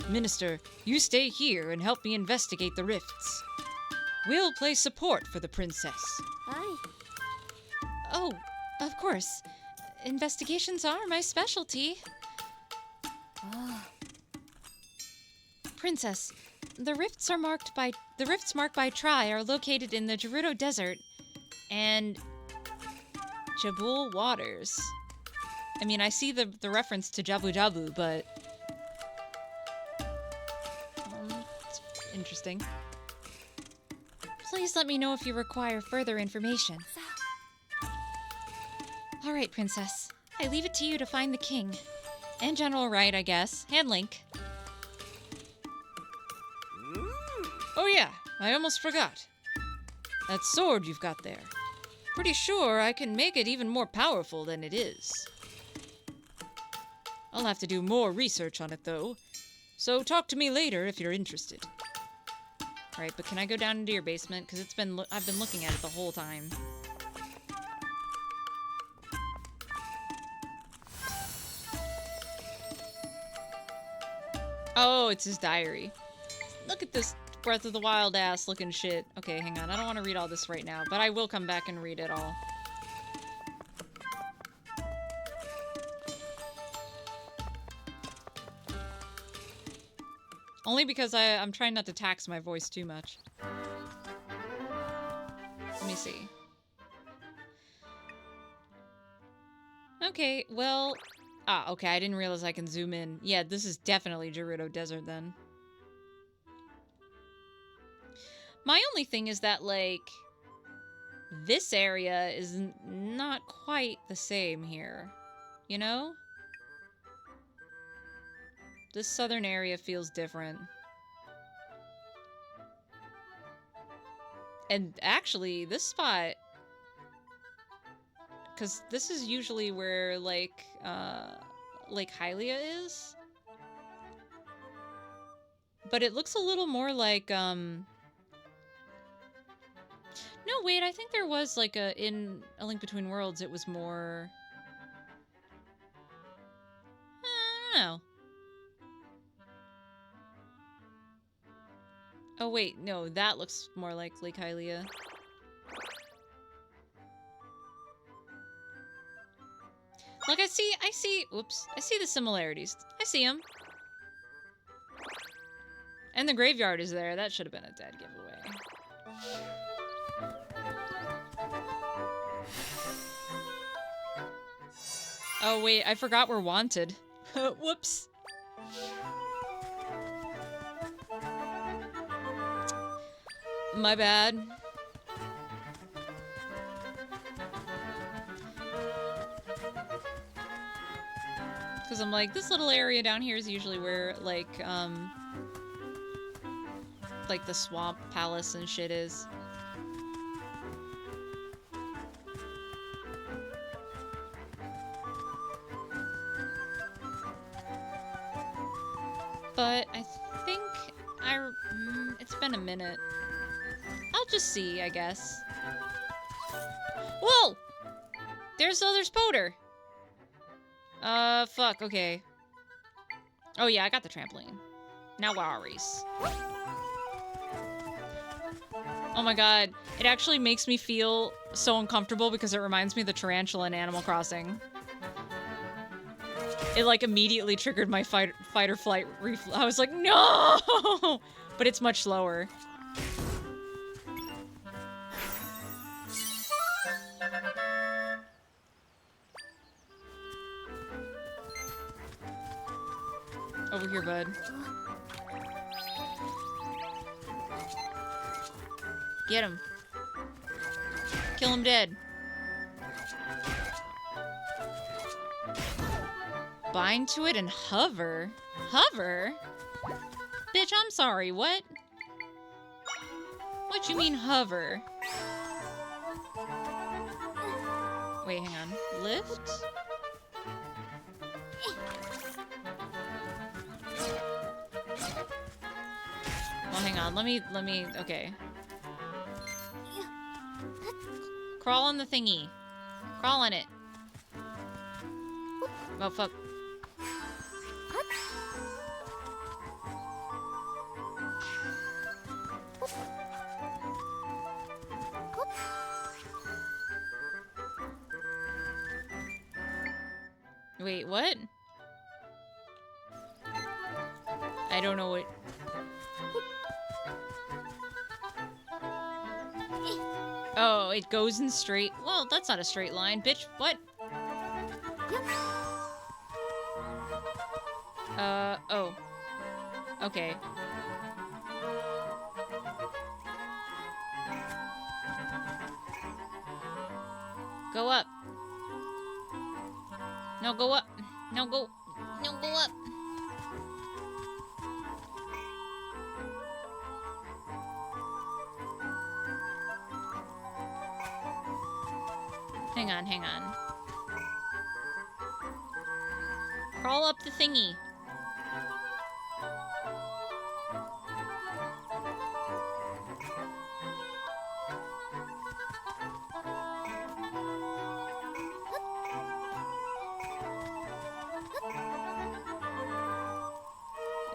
Minister, you stay here and help me investigate the rifts. We'll play support for the princess. Hi. Oh, of course. Investigations are my specialty. Oh. Princess, the rifts marked by Tri are located in the Gerudo Desert and Jabul Waters. I mean, I see the reference to Jabu Jabu, but interesting. Please let me know if you require further information. All right, Princess. I leave it to you to find the king. And General Wright, I guess. And Link. Oh yeah, I almost forgot. That sword you've got there. Pretty sure I can make it even more powerful than it is. I'll have to do more research on it, though. So talk to me later if you're interested. Alright, but can I go down into your basement? Because I've been looking at it the whole time. Oh, it's his diary. Look at this Breath of the Wild ass looking shit. Okay, hang on. I don't want to read all this right now, but I will come back and read it all. Only because I'm trying not to tax my voice too much. Let me see. Okay, well... Ah, okay, I didn't realize I can zoom in. Yeah, this is definitely Gerudo Desert, then. My only thing is that, like... this area is not quite the same here. You know? This southern area feels different. And actually, this spot... because this is usually where, like, Lake Hylia is. But it looks a little more like, No, wait, I think there was, like, in A Link Between Worlds, it was more... I don't know. Oh, wait, no, that looks more like Lake Hylia. Like, I see, oops, I see the similarities. I see them. And the graveyard is there. That should have been a dead giveaway. Oh, wait, I forgot we're wanted. Whoops. My bad. Because I'm like, this little area down here is usually where, like the swamp palace and shit is. But I think it's been a minute. I'll just see, I guess. Whoa! There's Spoder! Fuck, okay. Oh yeah, I got the trampoline. Now worries. Oh my god, it actually makes me feel so uncomfortable because it reminds me of the tarantula in Animal Crossing. It, like, immediately triggered my fight or flight reflex. I was like, no! But it's much slower. Over here, bud. Get him. Kill him dead. Bind to it and hover? Hover? Bitch, I'm sorry, what? What you mean hover? Wait, hang on. Lift? Well, hang on. Let me, okay. Crawl on the thingy. Crawl on it. Oh, fuck. Wait, what? I don't know what... Oh, it goes in straight... Well, that's not a straight line, bitch. What? Oh. Okay. Go up. No, go up. No, go up. Hang on, hang on. Crawl up the thingy.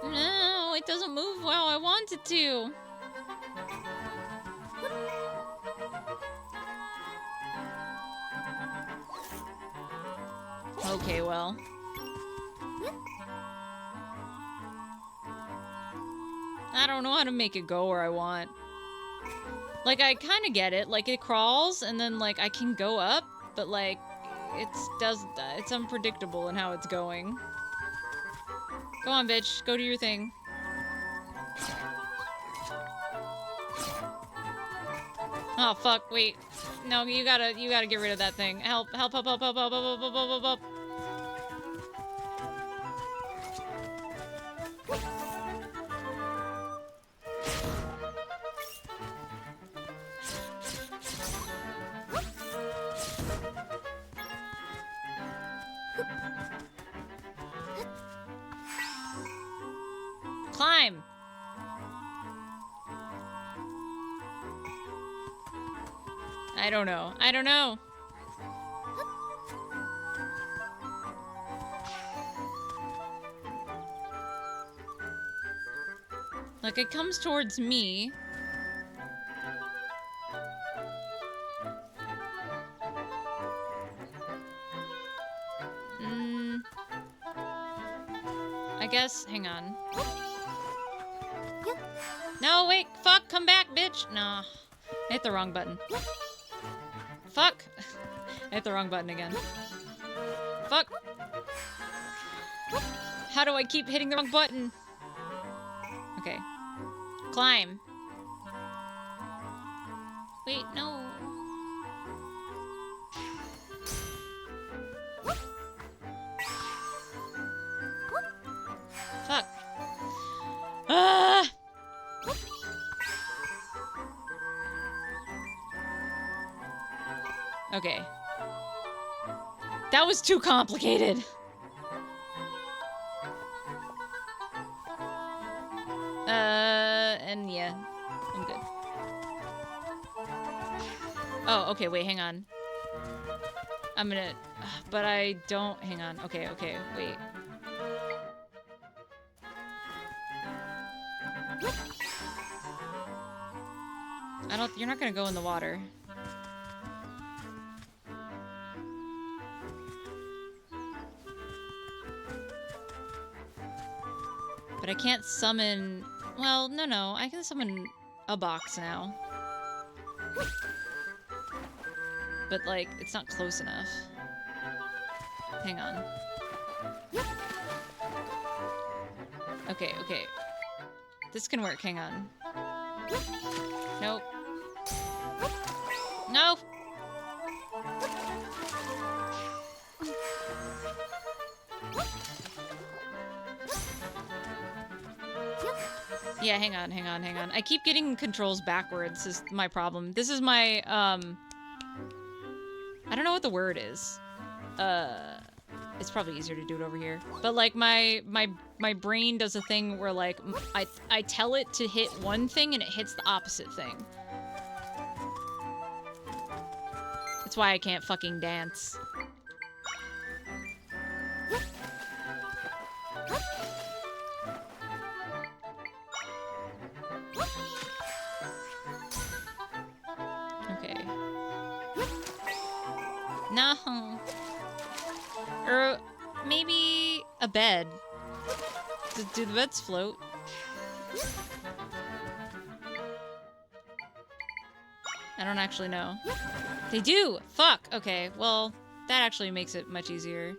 No, it doesn't move well. I want it to. Okay, well. I don't know how to make it go where I want. Like, I kind of get it. Like, it crawls, and then, like, I can go up, but, like, it's unpredictable in how it's going. Go on, bitch. Go do your thing. Oh, fuck. Wait. No, you gotta get rid of that thing. Help, help, help, help, help, help, help, help, help, help, help. Climb! I don't know. I don't know. Like, it comes towards me. I guess, hang on. No, wait, fuck, come back, bitch. No, I hit the wrong button. Fuck. I hit the wrong button again. Fuck. How do I keep hitting the wrong button? Okay. Climb. Wait, no. Fuck. Ah! Okay. That was too complicated. And yeah, I'm good. Oh, okay, wait, hang on. I'm gonna, but I don't, hang on. Okay, okay, wait. You're not gonna go in the water. But I can't summon... Well, no. I can summon a box now. But, like, it's not close enough. Hang on. Okay. This can work. Hang on. Nope. No! Yeah, hang on. I keep getting controls backwards is my problem. This is my, I don't know what the word is. It's probably easier to do it over here. But, like, my brain does a thing where, like, I tell it to hit one thing and it hits the opposite thing. That's why I can't fucking dance. Okay. No. Or maybe a bed. Do the beds float? I don't actually know. They do! Fuck! Okay, well, that actually makes it much easier.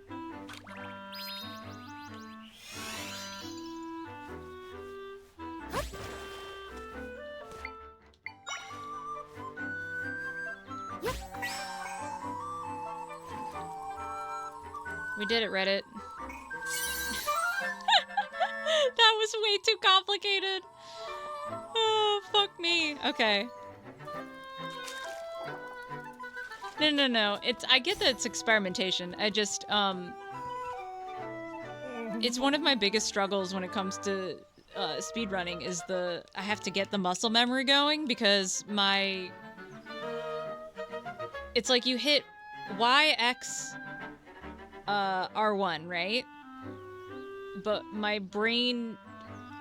We did it, Reddit. That was way too complicated. Oh, fuck me. Okay. No. I get that it's experimentation. I just, it's one of my biggest struggles when it comes to speedrunning is I have to get the muscle memory going because it's like you hit Y, X, R1, right? But my brain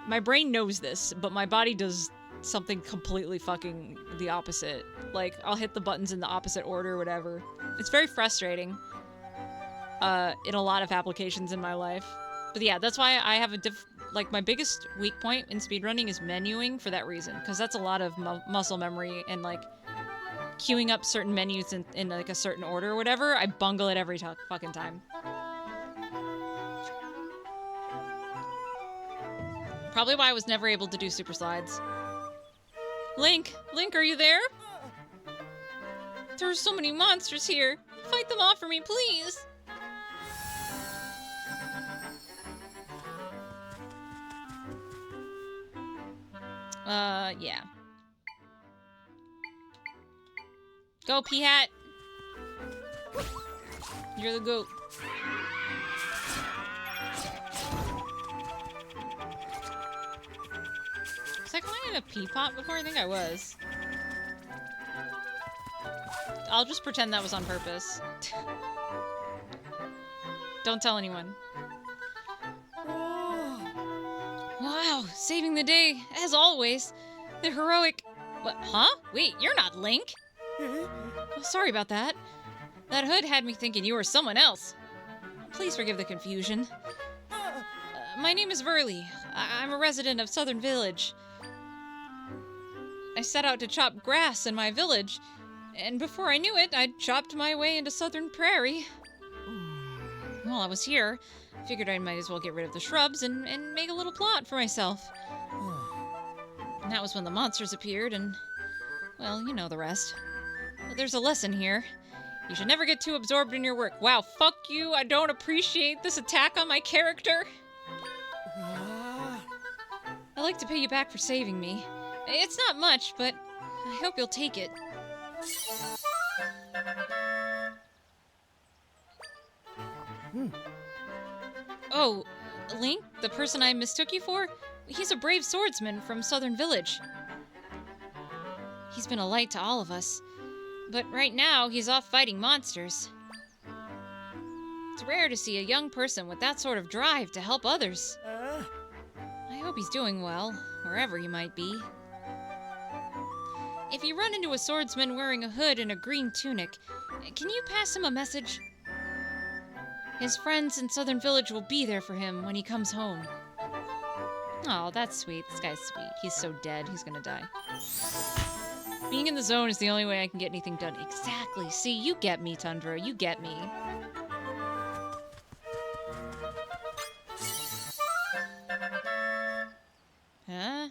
knows this, but my body does something completely fucking the opposite. Like, I'll hit the buttons in the opposite order or whatever. It's very frustrating in a lot of applications in my life. But yeah, that's why I have like, my biggest weak point in speedrunning is menuing for that reason. Because that's a lot of muscle memory and, like, queuing up certain menus in like, a certain order or whatever. I bungle it every fucking time. Probably why I was never able to do super slides. Link, are you there? There are so many monsters here. Fight them off for me, please. Yeah. Go, P-Hat. You're the goat. Was I calling it a pea pot before? I think I was. I'll just pretend that was on purpose. Don't tell anyone. Wow, saving the day, as always. The heroic... What? Huh? Wait, you're not Link? Oh, sorry about that. That hood had me thinking you were someone else. Please forgive the confusion. My name is Verly. I'm a resident of Southern Village. I set out to chop grass in my village, and before I knew it, I'd chopped my way into Southern Prairie. While I was here, I figured I might as well get rid of the shrubs and make a little plot for myself. And that was when the monsters appeared, and, well, you know the rest. But there's a lesson here. You should never get too absorbed in your work. Wow, fuck you, I don't appreciate this attack on my character. I'd like to pay you back for saving me. It's not much, but I hope you'll take it. Oh, Link, the person I mistook you for? He's a brave swordsman from Southern Village. He's been a light to all of us, but right now he's off fighting monsters. It's rare to see a young person with that sort of drive to help others. I hope he's doing well, wherever he might be. If you run into a swordsman wearing a hood and a green tunic, can you pass him a message? His friends in Southern Village will be there for him when he comes home. Oh, that's sweet. This guy's sweet. He's so dead, he's gonna die. Being in the zone is the only way I can get anything done. Exactly. See, you get me, Tundra. You get me. Huh?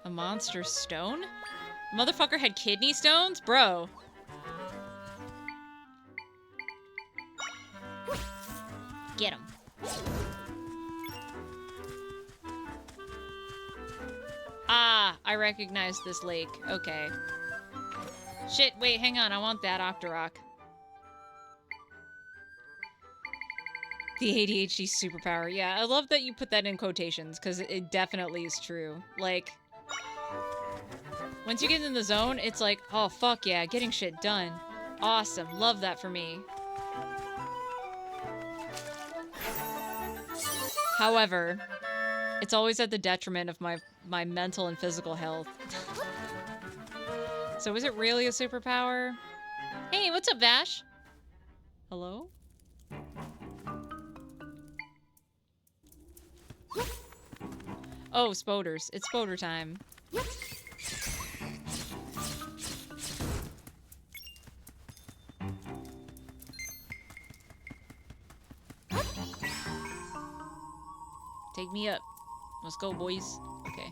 A monster stone? Motherfucker had kidney stones? Bro. Get him. Ah, I recognize this lake. Okay. Shit, wait, hang on. I want that Octorok. The ADHD superpower. Yeah, I love that you put that in quotations, because it definitely is true. Like, once you get in the zone, it's like, oh, fuck yeah, getting shit done. Awesome. Love that for me. However, it's always at the detriment of my mental and physical health. So is it really a superpower? Hey, what's up, Vash? Hello? Oh, spoders. It's spoder time. Take me up. Let's go, boys. Okay.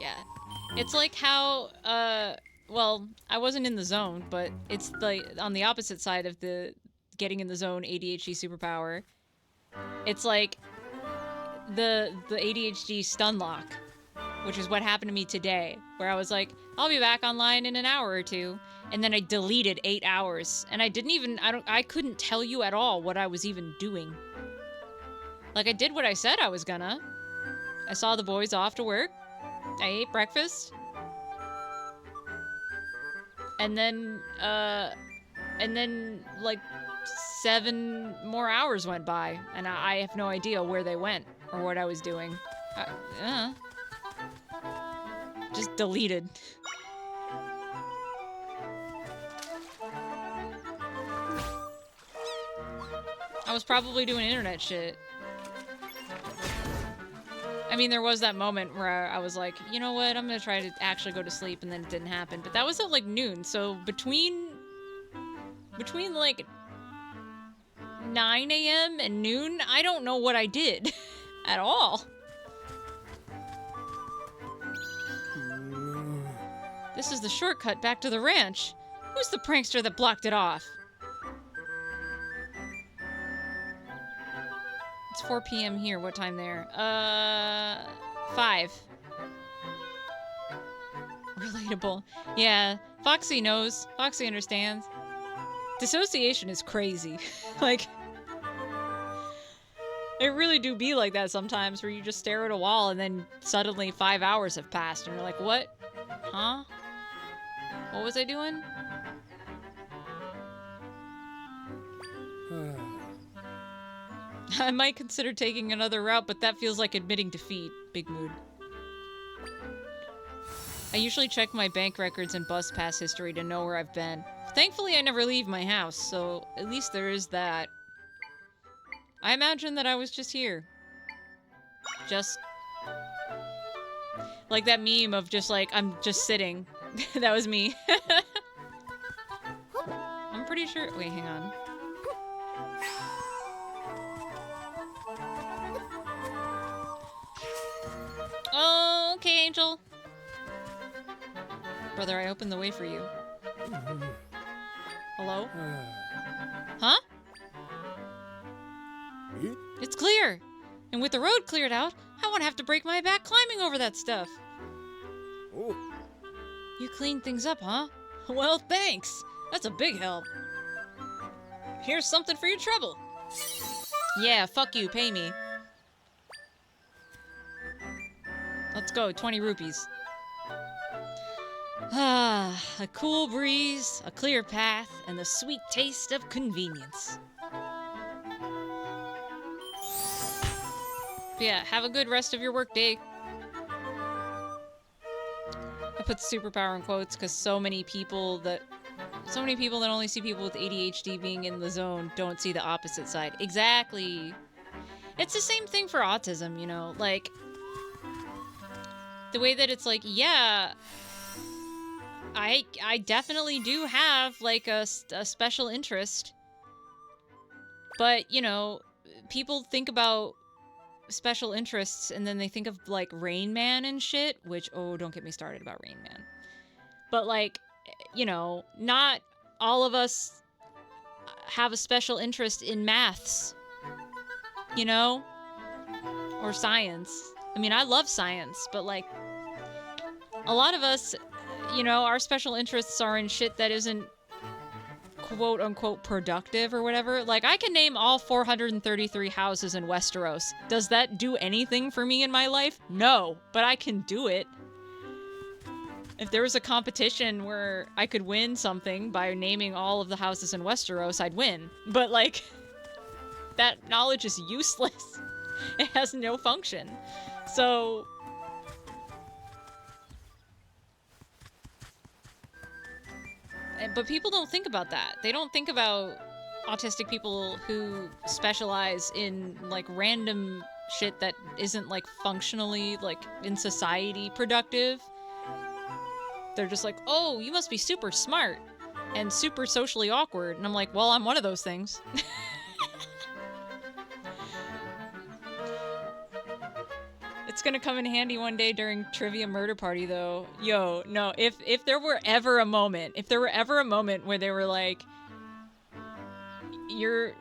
Yeah. It's like how, well, I wasn't in the zone, but it's like on the opposite side of the getting in the zone ADHD superpower. It's like the ADHD stun lock, which is what happened to me today, where I was like, I'll be back online in an hour or two, and then I deleted 8 hours, and I couldn't tell you at all what I was even doing. Like, I did what I said I was gonna. I saw the boys off to work. I ate breakfast. And then, like, 7 more hours went by, and I have no idea where they went or what I was doing. Just deleted. I was probably doing internet shit. I mean, there was that moment where I was like, you know what, I'm gonna try to actually go to sleep, and then it didn't happen. But that was at like noon, so between like 9 a.m. and noon, I don't know what I did at all. This is the shortcut back to the ranch. Who's the prankster that blocked it off? It's 4 p.m. here. What time there? 5. Relatable. Yeah, Foxy knows. Foxy understands. Dissociation is crazy. Like, it really do be like that sometimes, where you just stare at a wall and then suddenly 5 hours have passed and you're like, what? Huh? What was I doing? I might consider taking another route, but that feels like admitting defeat. Big mood. I usually check my bank records and bus pass history to know where I've been. Thankfully, I never leave my house, so at least there is that. I imagine that I was just here. Just... like that meme of just like, I'm just sitting. That was me. I'm pretty sure... wait, hang on. Oh, okay, Angel. Brother, I opened the way for you. Hello? Huh? It's clear! And with the road cleared out, I won't have to break my back climbing over that stuff. Oh. You cleaned things up, huh? Well, thanks! That's a big help. Here's something for your trouble. Yeah, fuck you, pay me. Let's go, 20 rupees. Ah, a cool breeze, a clear path, and the sweet taste of convenience. But yeah, have a good rest of your workday. I put superpower in quotes because so many people that only see people with ADHD being in the zone don't see the opposite side. Exactly. It's the same thing for autism, you know, like the way that it's like, yeah, I definitely do have like a special interest, but you know, people think about special interests and then they think of like Rain Man and shit, which, oh, don't get me started about Rain Man. But like, you know, not all of us have a special interest in maths, you know, or science. I mean, I love science, but like a lot of us, you know, our special interests are in shit that isn't quote unquote productive or whatever. Like, I can name all 433 houses in Westeros. Does that do anything for me in my life? No, but I can do it. If there was a competition where I could win something by naming all of the houses in Westeros, I'd win. But like, that knowledge is useless. It has no function. So but people don't think about that. They don't think about autistic people who specialize in like random shit that isn't like functionally like in society productive. They're just like, oh, you must be super smart and super socially awkward. And I'm like, well, I'm one of those things. It's gonna come in handy one day during trivia murder party, though. Yo, no, if there were ever a moment, where they were like, you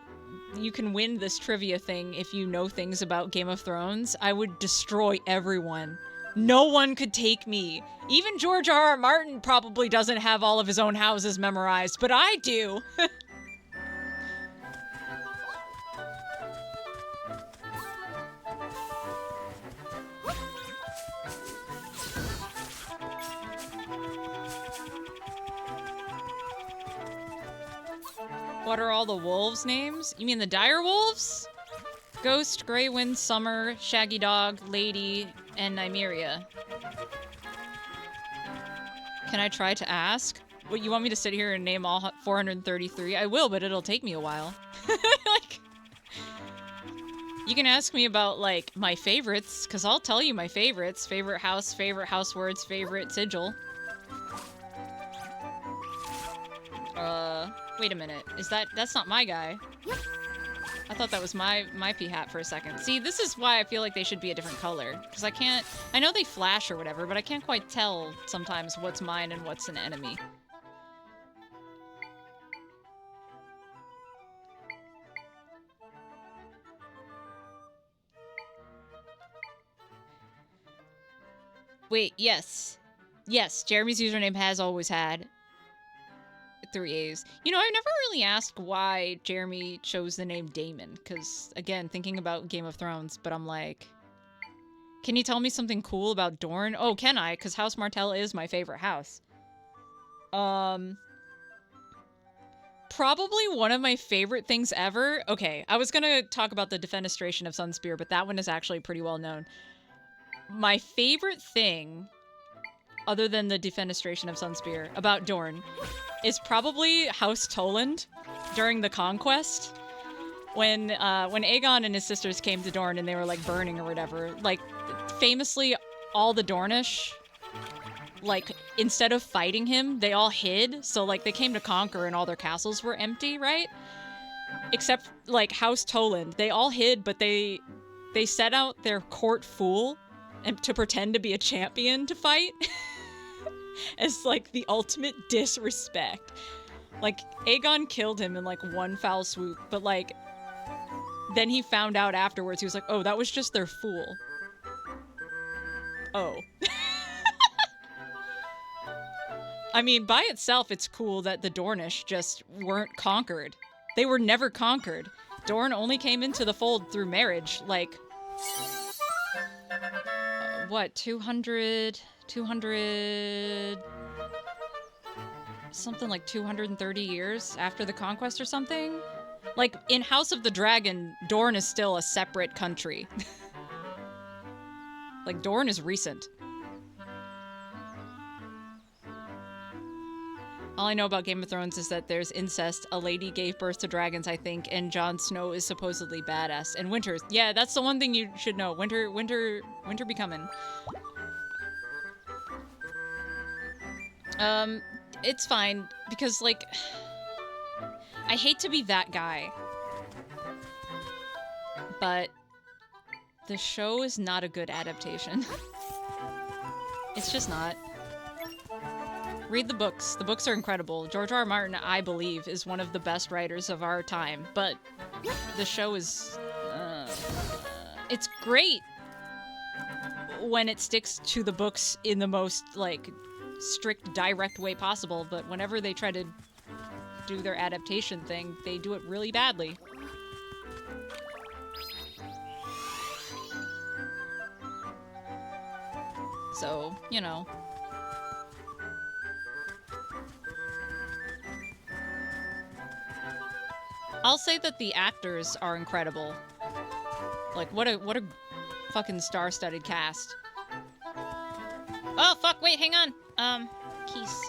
can win this trivia thing if you know things about Game of Thrones, I would destroy everyone. No one could take me. Even George R.R. Martin probably doesn't have all of his own houses memorized, but I do. What are all the wolves' names? You mean the dire wolves? Ghost, Grey Wind, Summer, Shaggy Dog, Lady, and Nymeria. Can I try to ask? What, you want me to sit here and name all 433? I will, but it'll take me a while. Like, you can ask me about, like, my favorites, because I'll tell you my favorites. Favorite house words, favorite sigil. Wait a minute. That's not my guy. I thought that was my pea hat for a second. See, this is why I feel like they should be a different color. Because I know they flash or whatever, but I can't quite tell sometimes what's mine and what's an enemy. Wait, yes. Yes, Jeremy's username has always had 3 A's. You know, I've never really asked why Jeremy chose the name Damon, because, again, thinking about Game of Thrones, but I'm like, can you tell me something cool about Dorne? Oh, can I? Because House Martell is my favorite house. Probably one of my favorite things ever. Okay, I was gonna talk about the defenestration of Sunspear, but that one is actually pretty well known. My favorite thing, other than the defenestration of Sunspear, about Dorne, is probably House Toland during the Conquest. When Aegon and his sisters came to Dorne and they were, like, burning or whatever, like, famously, all the Dornish, like, instead of fighting him, they all hid. So, like, they came to conquer and all their castles were empty, right? Except, like, House Toland. They all hid, but they set out their court fool and to pretend to be a champion to fight. As, like, the ultimate disrespect. Like, Aegon killed him in, like, one foul swoop, but, like, then he found out afterwards, he was like, oh, that was just their fool. Oh. I mean, by itself, it's cool that the Dornish just weren't conquered. They were never conquered. Dorne only came into the fold through marriage, like, what, 200, something like 230 years after the conquest or something? Like, in House of the Dragon, Dorne is still a separate country. Like, Dorne is recent. All I know about Game of Thrones is that there's incest, a lady gave birth to dragons, I think, and Jon Snow is supposedly badass. And Winter, yeah, that's the one thing you should know. Winter be coming. It's fine, because, like, I hate to be that guy, but the show is not a good adaptation. It's just not. Read the books. The books are incredible. George R.R. Martin, I believe, is one of the best writers of our time, but the show is... it's great when it sticks to the books in the most, like, strict, direct way possible, but whenever they try to do their adaptation thing, they do it really badly. So, you know. I'll say that the actors are incredible. Like, what a fucking star-studded cast. Oh, fuck, wait, hang on. Keys.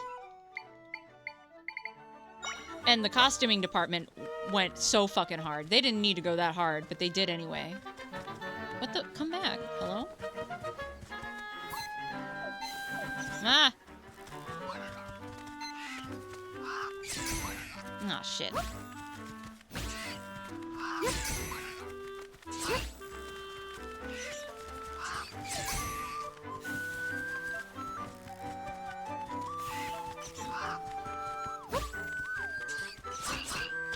And the costuming department went so fucking hard. They didn't need to go that hard, but they did anyway. What the? Come back. Hello? Ah! Aw, shit.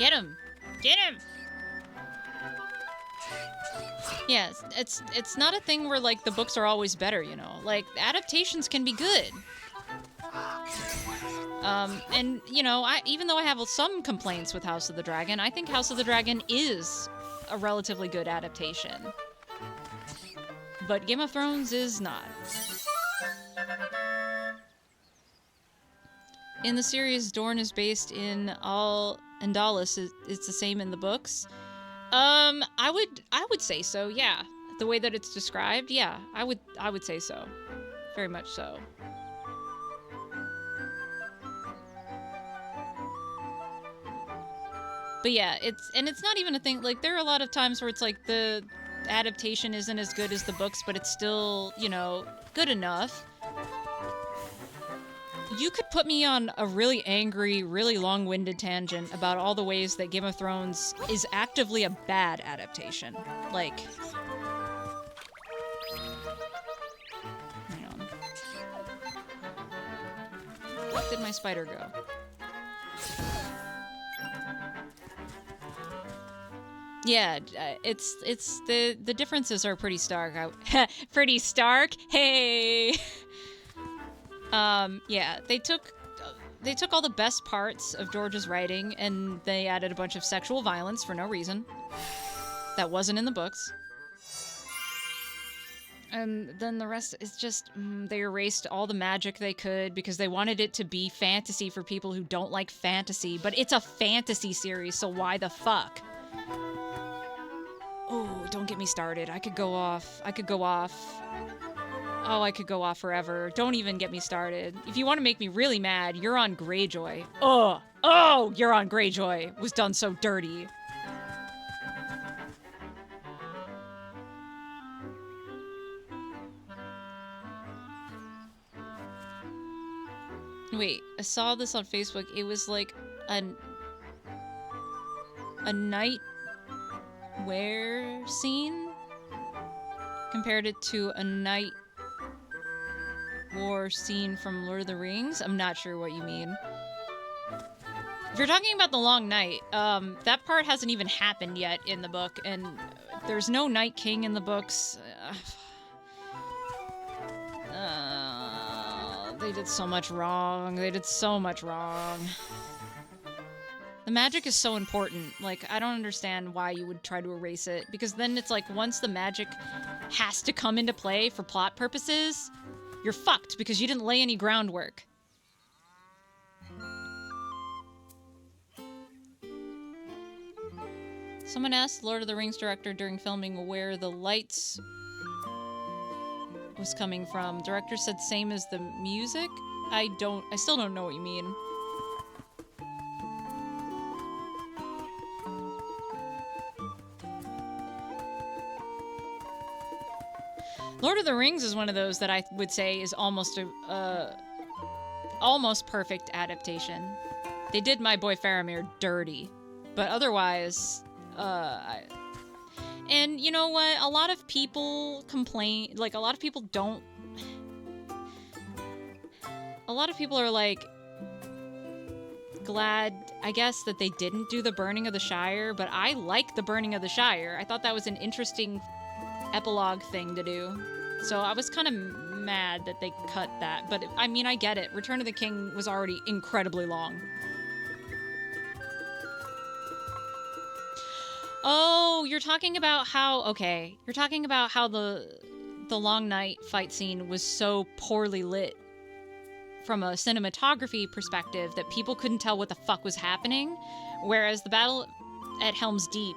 Get him! Get him! Yeah, it's not a thing where, like, the books are always better, you know? Like, adaptations can be good. And, you know, even though I have some complaints with House of the Dragon, I think House of the Dragon is a relatively good adaptation. But Game of Thrones is not. In the series, Dorne is based in Andalus. It's the same in the books. I would say so, yeah. The way that it's described, yeah. I would say so. Very much so. But yeah, it's not even a thing, like, there are a lot of times where it's like the adaptation isn't as good as the books, but it's still, you know, good enough. You could put me on a really angry, really long-winded tangent about all the ways that Game of Thrones is actively a bad adaptation. Like... Hang on. Where did my spider go? Yeah, it's the differences are pretty stark. Pretty stark? Hey! Yeah, they took all the best parts of George's writing and they added a bunch of sexual violence for no reason. That wasn't in the books. And then the rest is just, they erased all the magic they could because they wanted it to be fantasy for people who don't like fantasy. But it's a fantasy series, so why the fuck? Oh, don't get me started. I could go off. Oh, I could go off forever. Don't even get me started. If you want to make me really mad, Euron Greyjoy. Oh, Euron Greyjoy was done so dirty. Wait, I saw this on Facebook. It was like a night wear scene. Compared it to a night war scene from Lord of the Rings. I'm not sure what you mean. If you're talking about the Long Night, that part hasn't even happened yet in the book, and there's no Night King in the books. They did so much wrong. They did so much wrong. The magic is so important. Like, I don't understand why you would try to erase it, because then it's like, once the magic has to come into play for plot purposes, you're fucked because you didn't lay any groundwork. Someone asked Lord of the Rings director during filming where the lights was coming from. Director said same as the music? I still don't know what you mean. Lord of the Rings is one of those that I would say is almost a almost perfect adaptation. They did My Boy Faramir dirty, but otherwise, and you know what? A lot of people complain, like, a lot of people don't... A lot of people are, like, glad, I guess, that they didn't do the Burning of the Shire, but I like the Burning of the Shire. I thought that was an interesting epilogue thing to do. So I was kind of mad that they cut that, but I mean, I get it. Return of the King was already incredibly long. Oh, you're talking about how, okay, you're talking about how the Long Night fight scene was so poorly lit from a cinematography perspective that people couldn't tell what the fuck was happening, whereas the battle at Helm's Deep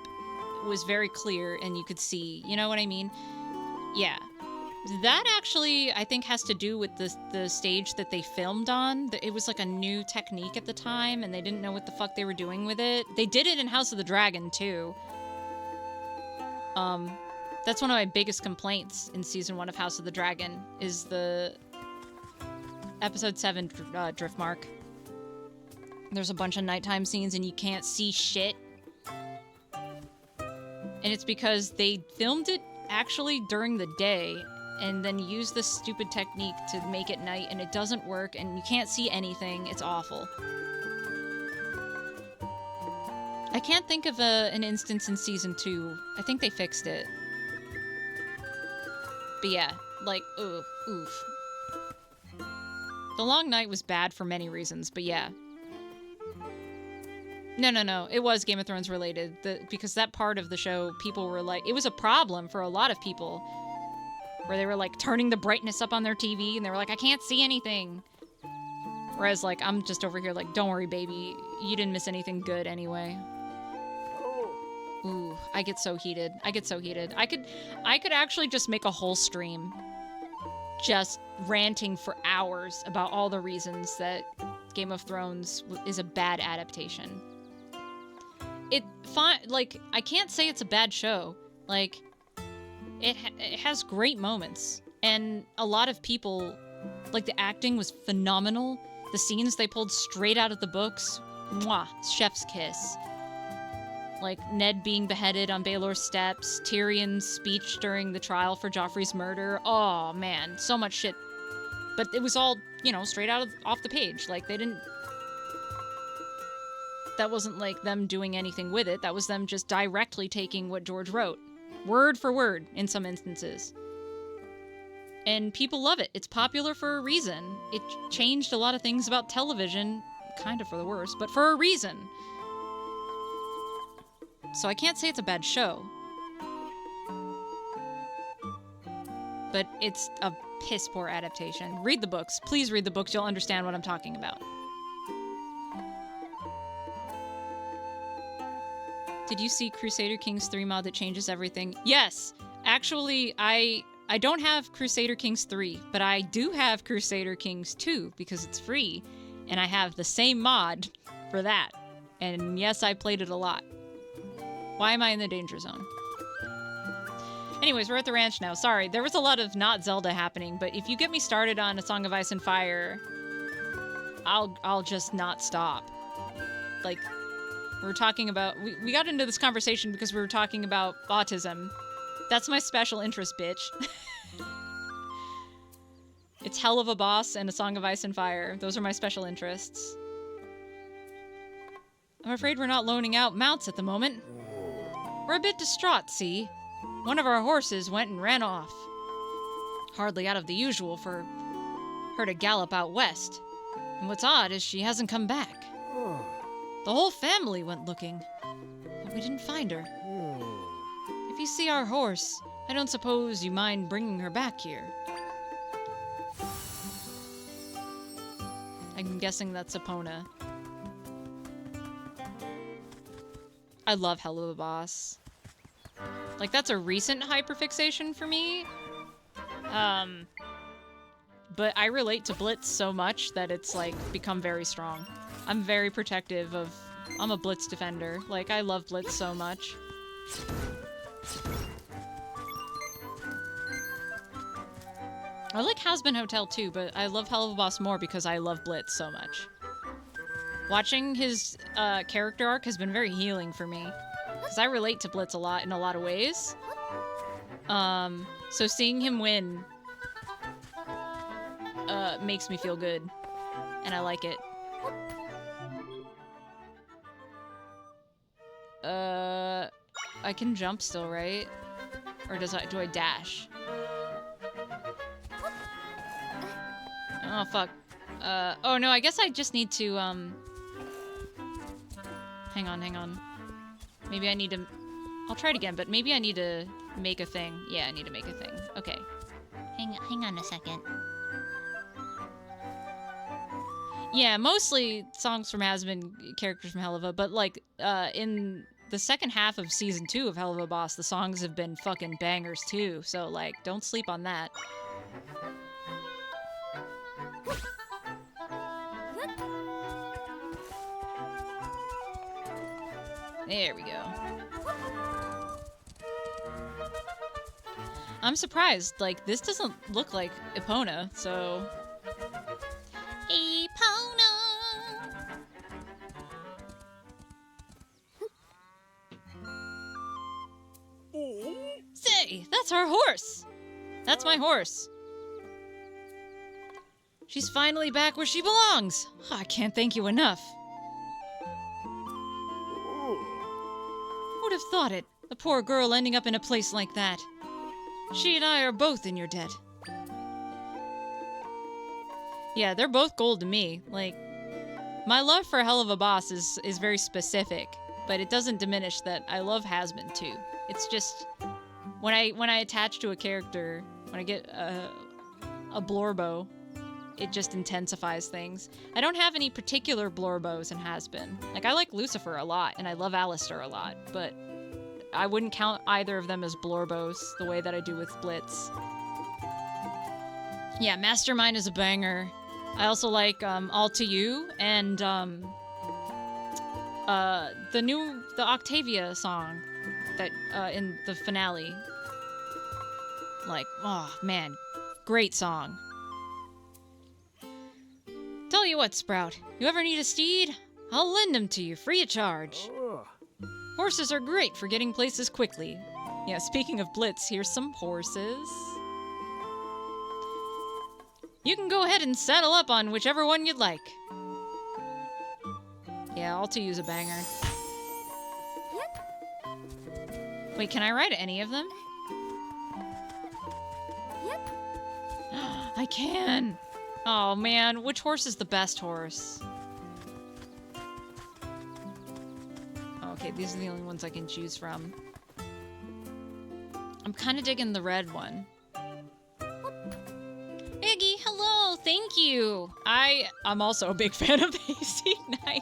was very clear and you could see, you know what I mean? Yeah. That actually, I think, has to do with the stage that they filmed on. It was like a new technique at the time, and they didn't know what the fuck they were doing with it. They did it in House of the Dragon, too. That's one of my biggest complaints in Season 1 of House of the Dragon, is the Episode 7 Driftmark. There's a bunch of nighttime scenes, and you can't see shit. And it's because they filmed it actually during the day, and then use this stupid technique to make it night, and it doesn't work, and you can't see anything. It's awful. I can't think of an instance in season 2. I think they fixed it. But yeah, like, oof. The Long Night was bad for many reasons, but yeah. No. It was Game of Thrones related. Because that part of the show, people were like... It was a problem for a lot of people. Where they were, like, turning the brightness up on their TV, and they were like, I can't see anything. Whereas, like, I'm just over here like, don't worry, baby. You didn't miss anything good anyway. Ooh, I get so heated. I could actually just make a whole stream. Just ranting for hours about all the reasons that Game of Thrones is a bad adaptation. Like, I can't say it's a bad show. Like, it has great moments. And a lot of people, like, the acting was phenomenal. The scenes they pulled straight out of the books, mwah, chef's kiss. Like, Ned being beheaded on Baelor's steps, Tyrion's speech during the trial for Joffrey's murder. Oh, man, so much shit. But it was all, you know, straight off the page. Like, they didn't... That wasn't, like, them doing anything with it. That was them just directly taking what George wrote. Word for word, in some instances. And people love it. It's popular for a reason. It changed a lot of things about television, kind of for the worse, but for a reason. So I can't say it's a bad show. But it's a piss-poor adaptation. Read the books. Please read the books. You'll understand what I'm talking about. Did you see Crusader Kings 3 mod that changes everything? Yes! Actually, I don't have Crusader Kings 3, but I do have Crusader Kings 2 because it's free. And I have the same mod for that. And yes, I played it a lot. Why am I in the danger zone? Anyways, we're at the ranch now. Sorry, there was a lot of not Zelda happening, but if you get me started on A Song of Ice and Fire, I'll just not stop. Like, we were talking about... We got into this conversation because we were talking about autism. That's my special interest, bitch. It's Hell of a Boss and A Song of Ice and Fire. Those are my special interests. I'm afraid we're not loaning out mounts at the moment. We're a bit distraught, see? One of our horses went and ran off. Hardly out of the usual for her to gallop out west. And what's odd is she hasn't come back. The whole family went looking, but we didn't find her. If you see our horse, I don't suppose you mind bringing her back here. I'm guessing that's Epona. I love Hell of a Boss. Like, that's a recent hyperfixation for me. But I relate to Blitz so much that it's, like, become very strong. I'm very protective of... I'm a Blitz defender. Like, I love Blitz so much. I like Hazbin Hotel too, but I love Hell of a Boss more because I love Blitz so much. Watching his character arc has been very healing for me. Because I relate to Blitz a lot in a lot of ways. So seeing him win makes me feel good. And I like it. I can jump still, right? Or do I dash? Oh, fuck. Oh no, I guess I just need to, hang on. Maybe I need to... I'll try it again, but maybe I need to make a thing. Yeah, I need to make a thing. Okay. Hang on a second. Yeah, mostly songs from Hazbin, characters from Helluva, but, like, in the second half of Season 2 of Hell of a Boss, the songs have been fucking bangers, too. So, like, don't sleep on that. There we go. I'm surprised. Like, this doesn't look like Epona, so... Epona! Say, that's our horse! That's my horse. She's finally back where she belongs. Oh, I can't thank you enough. have thought it? The poor girl ending up in a place like that. She and I are both in your debt. Yeah, they're both gold to me. Like, my love for Hell of a Boss is very specific, but it doesn't diminish that I love Hasbin too. It's just when I attach to a character, when I get a Blorbo, it just intensifies things. I don't have any particular Blorbos in Hasbin. Like, I like Lucifer a lot, and I love Alistair a lot, but I wouldn't count either of them as Blorbos the way that I do with Blitz. Yeah, Mastermind is a banger. I also like All To You and the Octavia song that in the finale. Like, oh man, great song. Tell you what, Sprout, you ever need a steed? I'll lend them to you free of charge. Horses are great for getting places quickly. Yeah, speaking of Blitz, here's some horses. You can go ahead and saddle up on whichever one you'd like. Yeah, All To You's a banger. Wait, can I ride any of them? I can! Oh man, which horse is the best horse? Okay, these are the only ones I can choose from. I'm kind of digging the red one. Iggy, hello, thank you. I'm also a big fan of Hasty Knight.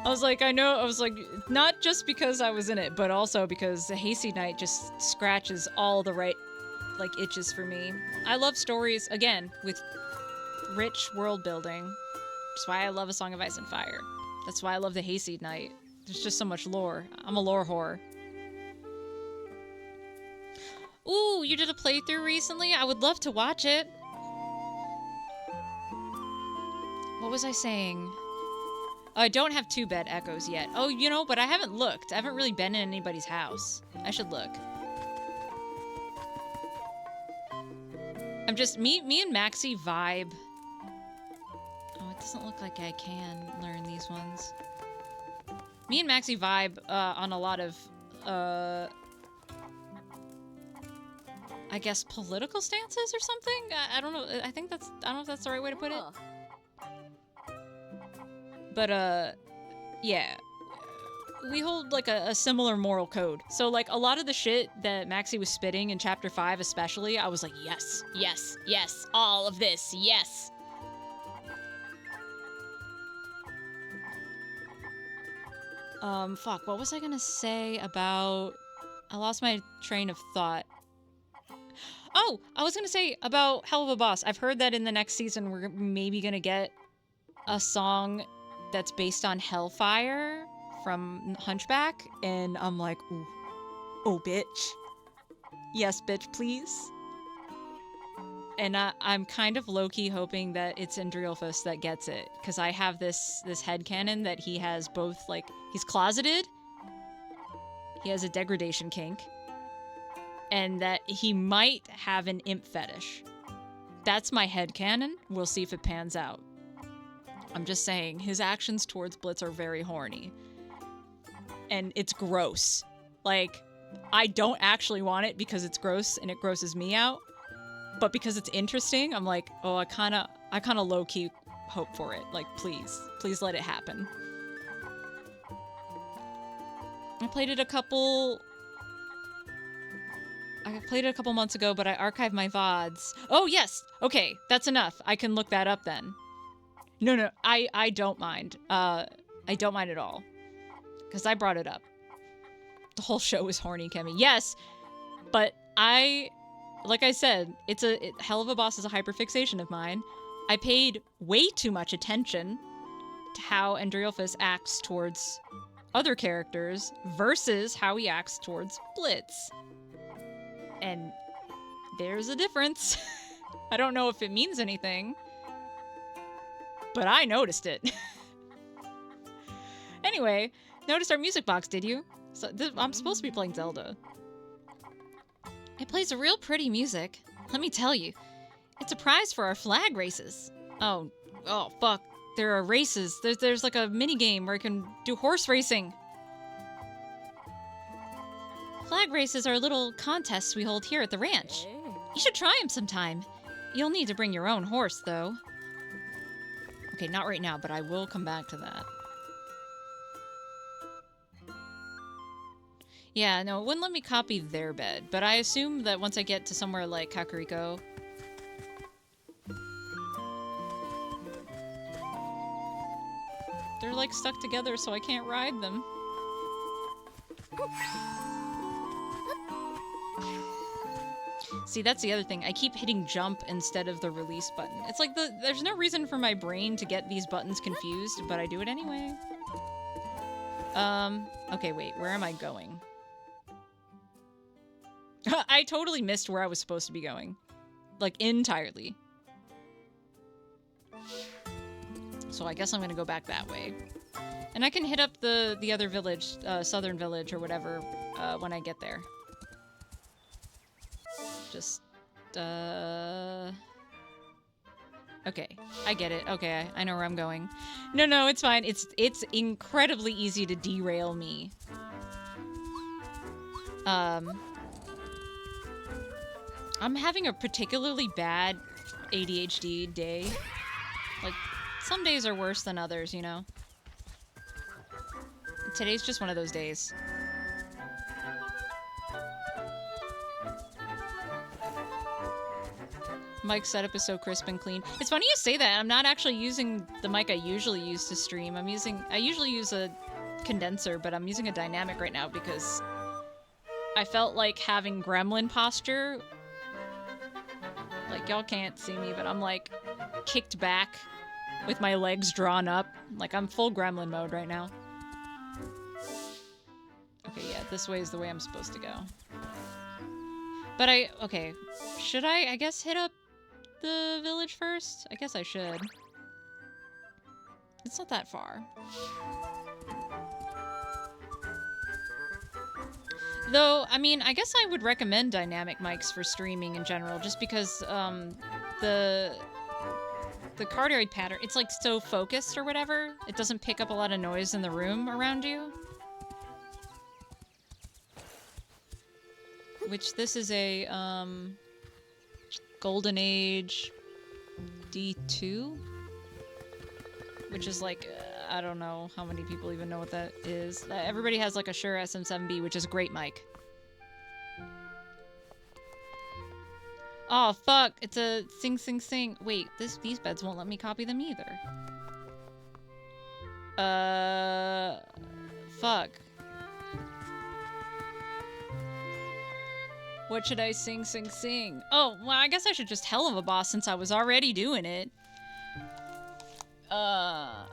I was like, not just because I was in it, but also because Hasty Knight just scratches all the right, like, itches for me. I love stories, again, with rich world building. That's why I love A Song of Ice and Fire. That's why I love the Hayseed Knight. There's just so much lore. I'm a lore whore. Ooh, you did a playthrough recently? I would love to watch it. What was I saying? I don't have 2-bed echoes yet. Oh, you know, but I haven't looked. I haven't really been in anybody's house. I should look. I'm just... Me and Maxie vibe. Oh, it doesn't look like I can learn these ones. Me and Maxie vibe on a lot of... I guess political stances or something? I don't know. I don't know if that's the right way to put it. But, yeah. We hold, like, a similar moral code. So, like, a lot of the shit that Maxie was spitting in Chapter 5 especially, I was like, yes, yes, yes, all of this, yes. Fuck, what was I gonna say about... I lost my train of thought. Oh, I was gonna say about Hell of a Boss. I've heard that in the next season we're maybe gonna get a song that's based on Hellfire from Hunchback, and I'm like, ooh, oh, bitch. Yes, bitch, please. And I'm kind of low-key hoping that it's Andreolphus that gets it, because I have this headcanon that he has both, like, he's closeted, he has a degradation kink, and that he might have an imp fetish. That's my headcanon. We'll see if it pans out. I'm just saying, his actions towards Blitz are very horny. And it's gross. Like, I don't actually want it because it's gross and it grosses me out. But because it's interesting, I'm like, oh, I kind of low-key hope for it. Like, please let it happen. I played it a couple months ago, but I archived my VODs. Oh, yes! Okay, that's enough. I can look that up then. No, I don't mind. I don't mind at all. Because I brought it up. The whole show is horny, Kemi. Yes, but like I said, Hell of a Boss is a hyperfixation of mine. I paid way too much attention to how Andreolphus acts towards other characters versus how he acts towards Blitz. And there's a difference. I don't know if it means anything, but I noticed it. Anyway, noticed our music box, did you? So I'm supposed to be playing Zelda. It plays a real pretty music. Let me tell you, it's a prize for our flag races. Oh, fuck. There are races. There's like a mini game where you can do horse racing. Flag races are little contests we hold here at the ranch. You should try them sometime. You'll need to bring your own horse, though. Okay, not right now, but I will come back to that. Yeah, no, it wouldn't let me copy their bed, but I assume that once I get to somewhere like Kakariko... They're, like, stuck together, so I can't ride them. See, that's the other thing. I keep hitting jump instead of the release button. It's like there's no reason for my brain to get these buttons confused, but I do it anyway. Okay, wait, where am I going? I totally missed where I was supposed to be going. Like, entirely. So I guess I'm gonna go back that way. And I can hit up the other village, southern village or whatever, when I get there. Just, okay, I get it. Okay, I know where I'm going. No, it's fine. It's incredibly easy to derail me. I'm having a particularly bad ADHD day. Like, some days are worse than others, you know? Today's just one of those days. Mic's setup is so crisp and clean. It's funny you say that. I'm not actually using the mic I usually use to stream. I usually use a condenser, but I'm using a dynamic right now because I felt like having gremlin posture. Like, y'all can't see me, but I'm like kicked back with my legs drawn up. Like, I'm full gremlin mode right now. Okay, yeah, this way is the way I'm supposed to go. But okay, should I guess hit up the village first? I guess I should. It's not that far. Though, I mean, I guess I would recommend dynamic mics for streaming in general, just because the cardioid pattern, it's like so focused or whatever, it doesn't pick up a lot of noise in the room around you. Which this is a Golden Age D2, which is like, I don't know how many people even know what that is. Everybody has like a Shure SM7B, which is a great mic. Oh fuck, it's a sing. Wait, these beds won't let me copy them either. Fuck. What should I sing? Oh, well, I guess I should just Hell of a Boss since I was already doing it. I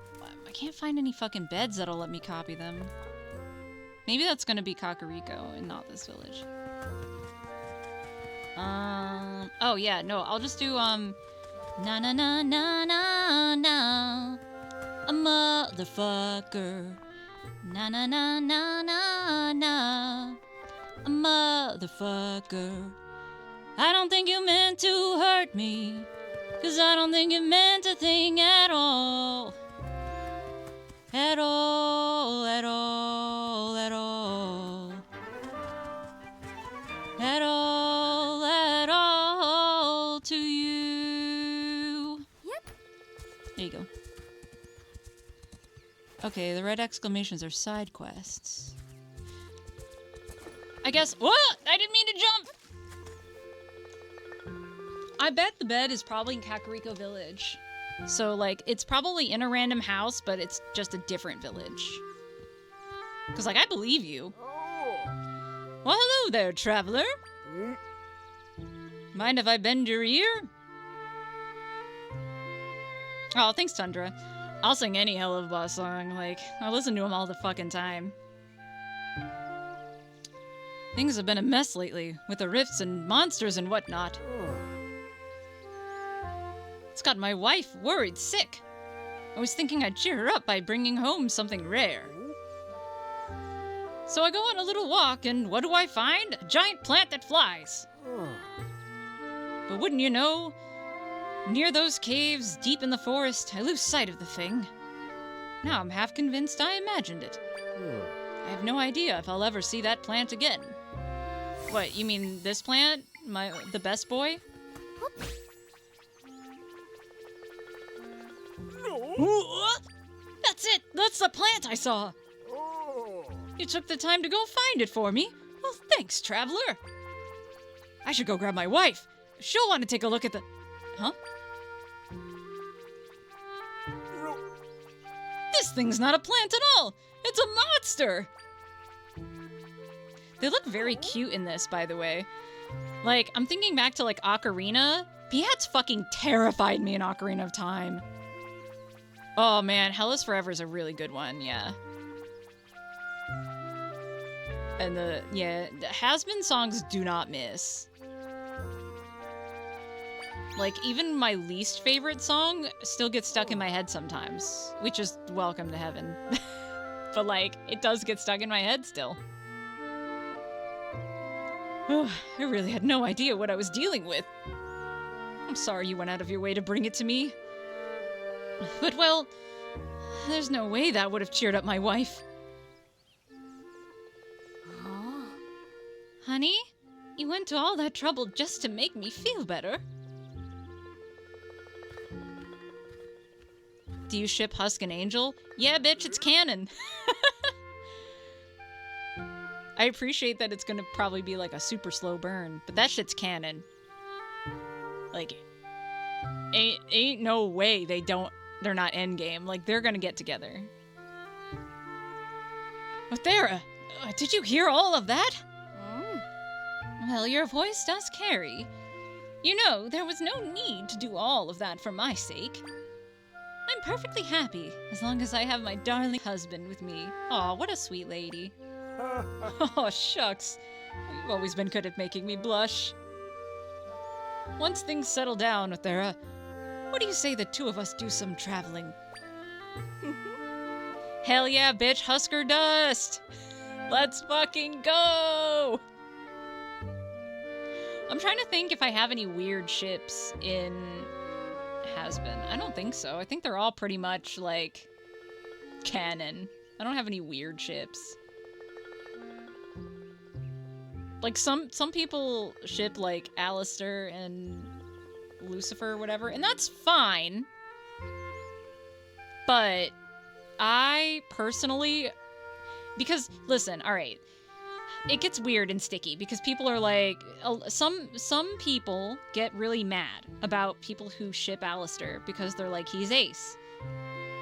can't find any fucking beds that'll let me copy them. Maybe that's gonna be Kakariko and not this village. Oh yeah, no, I'll just do, na na na na na na, a motherfucker. Na na na na na na, a motherfucker. I don't think you meant to hurt me, 'cause I don't think you meant a thing at all. At all, at all, at all. At all, at all to you. Yep. There you go. Okay, the red exclamations are side quests. I guess— what? I didn't mean to jump! I bet the bed is probably in Kakariko Village. So, like, it's probably in a random house, but it's just a different village. Because, like, I believe you. Well, hello there, traveler. Mind if I bend your ear? Oh, thanks, Tundra. I'll sing any Hell of a Boss song. Like, I listen to them all the fucking time. Things have been a mess lately, with the rifts and monsters and whatnot. It's got my wife worried sick. I was thinking I'd cheer her up by bringing home something rare. So I go on a little walk, and what do I find? A giant plant that flies. But wouldn't you know, near those caves, deep in the forest, I lose sight of the thing. Now I'm half convinced I imagined it. I have no idea if I'll ever see that plant again. What, you mean this plant? The best boy? That's it! That's the plant I saw! You took the time to go find it for me. Well, thanks, traveler. I should go grab my wife. She'll want to take a look at the... Huh? This thing's not a plant at all! It's a monster! They look very cute in this, by the way. Like, I'm thinking back to, like, Ocarina. Peahat's fucking terrified me in Ocarina of Time. Oh, man, Hell is Forever is a really good one, yeah. And the Has-Been songs do not miss. Like, even my least favorite song still gets stuck in my head sometimes, which is Welcome to Heaven. But, like, it does get stuck in my head still. Oh, I really had no idea what I was dealing with. I'm sorry you went out of your way to bring it to me. But, well, there's no way that would have cheered up my wife. Honey, you went to all that trouble just to make me feel better. Do you ship Husk and Angel? Yeah, bitch, it's canon. I appreciate that it's gonna probably be like a super slow burn, but that shit's canon. Like, ain't no way they're not endgame. Like, they're gonna get together. Othera, did you hear all of that? Well, your voice does carry. You know, there was no need to do all of that for my sake. I'm perfectly happy, as long as I have my darling husband with me. Aw, what a sweet lady. Oh, shucks. You've always been good at making me blush. Once things settle down, Othera, what do you say the two of us do some traveling? Hell yeah, bitch, Husker Dust! Let's fucking go! I'm trying to think if I have any weird ships in Has-Been. I don't think so. I think they're all pretty much, like, canon. I don't have any weird ships. Like, some people ship, like, Alistair and Lucifer or whatever, and that's fine. But I personally... Because, listen, alright. It gets weird and sticky because people are like, some people get really mad about people who ship Alistair because they're like, he's Ace.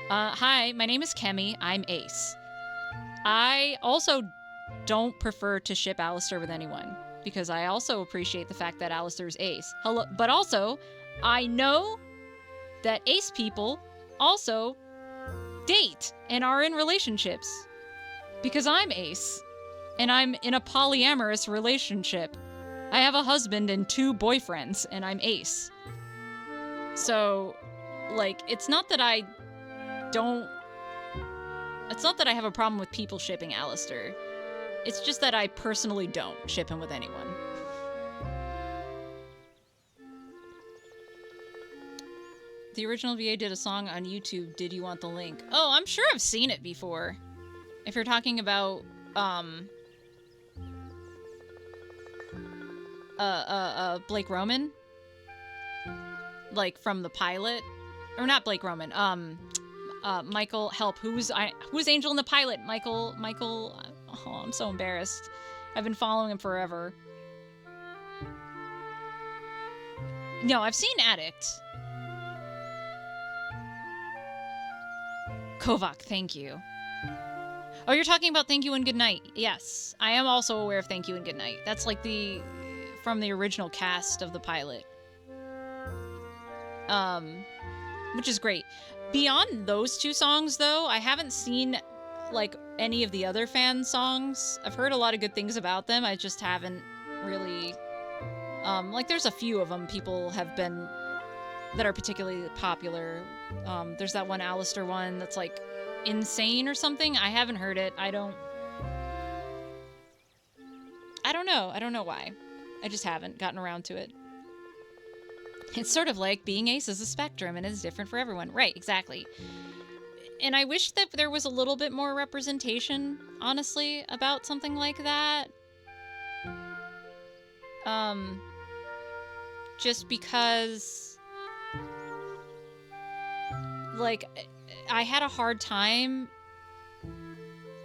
Hi, my name is Kemi, I'm Ace. I also don't prefer to ship Alistair with anyone because I also appreciate the fact that Alistair's Ace. Hello, but also, I know that Ace people also date and are in relationships because I'm Ace. And I'm in a polyamorous relationship. I have a husband and 2 boyfriends, and I'm Ace. So, like, it's not that I have a problem with people shipping Alistair. It's just that I personally don't ship him with anyone. The original VA did a song on YouTube, Did You Want the Link? Oh, I'm sure I've seen it before. If you're talking about, Blake Roman? Like, from the pilot? Or not Blake Roman, Michael, help, who's Angel in the pilot? Michael, oh, I'm so embarrassed. I've been following him forever. No, I've seen Addict. Kovac, thank you. Oh, you're talking about Thank You and Good Night. Yes, I am also aware of Thank You and Good Night. That's like from the original cast of the pilot. Which is great. Beyond those 2 songs, though, I haven't seen, like, any of the other fan songs. I've heard a lot of good things about them. I just haven't really, like, there's a few of them people have been, that are particularly popular. There's that one Alistair one that's, like, Insane or something. I haven't heard it. I don't know. I don't know why. I just haven't gotten around to it. It's sort of like being Ace is a spectrum and it's different for everyone. Right, exactly. And I wish that there was a little bit more representation, honestly, about something like that. Just because, like, I had a hard time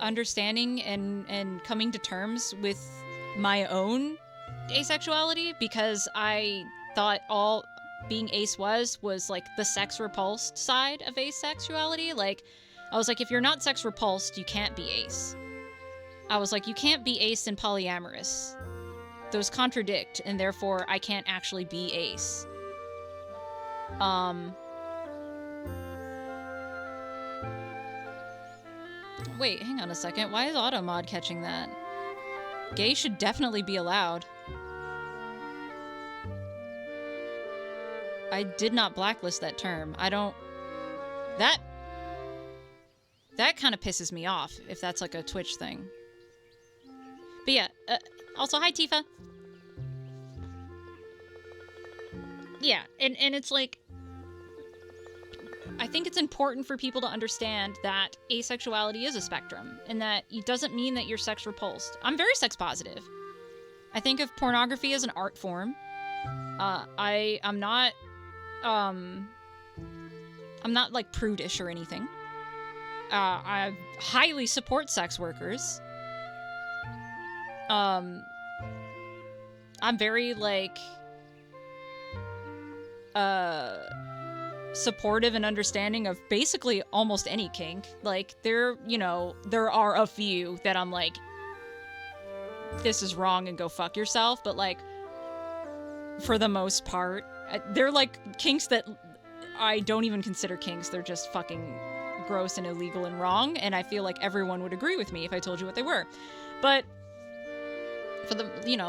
understanding and coming to terms with my own asexuality, because I thought all being ace was like the sex repulsed side of asexuality. Like, I was like, if you're not sex repulsed, you can't be ace. I was like, you can't be ace and polyamorous. Those contradict, and therefore I can't actually be ace. Wait, hang on a second. Why is Automod catching that? Gay should definitely be allowed. I did not blacklist that term. I don't... That kind of pisses me off, if that's like a Twitch thing. But yeah, also, hi, Tifa. Yeah, and it's like... I think it's important for people to understand that asexuality is a spectrum, and that it doesn't mean that you're sex repulsed. I'm very sex positive. I think of pornography as an art form. I'm not like prudish or anything. I highly support sex workers. I'm very like supportive and understanding of basically almost any kink. Like, there are a few that I'm like, this is wrong and go fuck yourself, but like, for the most part, they're like kinks that I don't even consider kinks. They're just fucking gross and illegal and wrong, and I feel like everyone would agree with me if I told you what they were. But for the,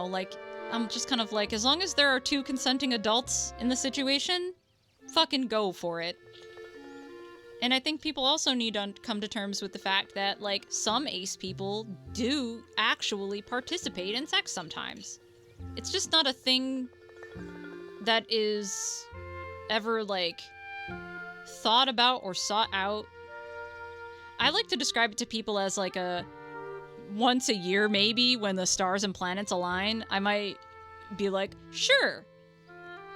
like, I'm just kind of like, as long as there are two consenting adults in the situation, fucking go for it. And I think people also need to come to terms with the fact that, like, some ace people do actually participate in sex sometimes. It's just not a thing that is ever, like, thought about or sought out. I like to describe it to people as, like, a once a year, maybe, when the stars and planets align, I might be like, sure,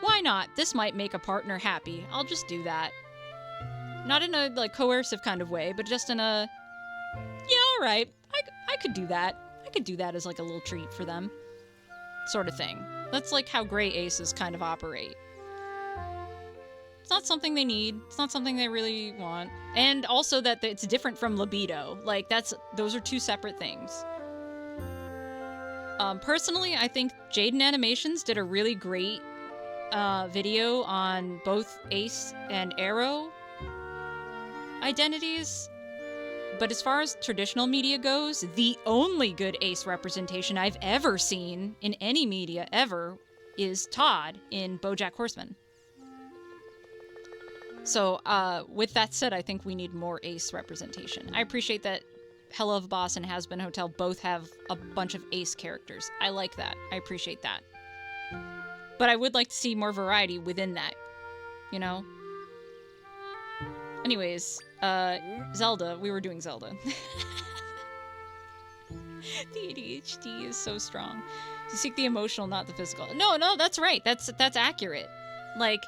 why not? This might make a partner happy. I'll just do that. Not in a, like, coercive kind of way, but just in a, yeah, all right, I could do that. I could do that as, like, a little treat for them, sort of thing. That's, like, how gray aces kind of operate. It's not something they need. It's not something they really want. And also that it's different from libido. Like, those are two separate things. Personally, I think Jaden Animations did a really great video on both ace and arrow identities. But as far as traditional media goes, the only good ace representation I've ever seen in any media ever is Todd in BoJack Horseman. So, with that said, I think we need more ace representation. I appreciate that Hell of a Boss and Has Been Hotel both have a bunch of ace characters. I like that. I appreciate that. But I would like to see more variety within that, you know? Anyways, Zelda. We were doing Zelda. The ADHD is so strong. You seek the emotional, not the physical. No, that's right. That's accurate. Like,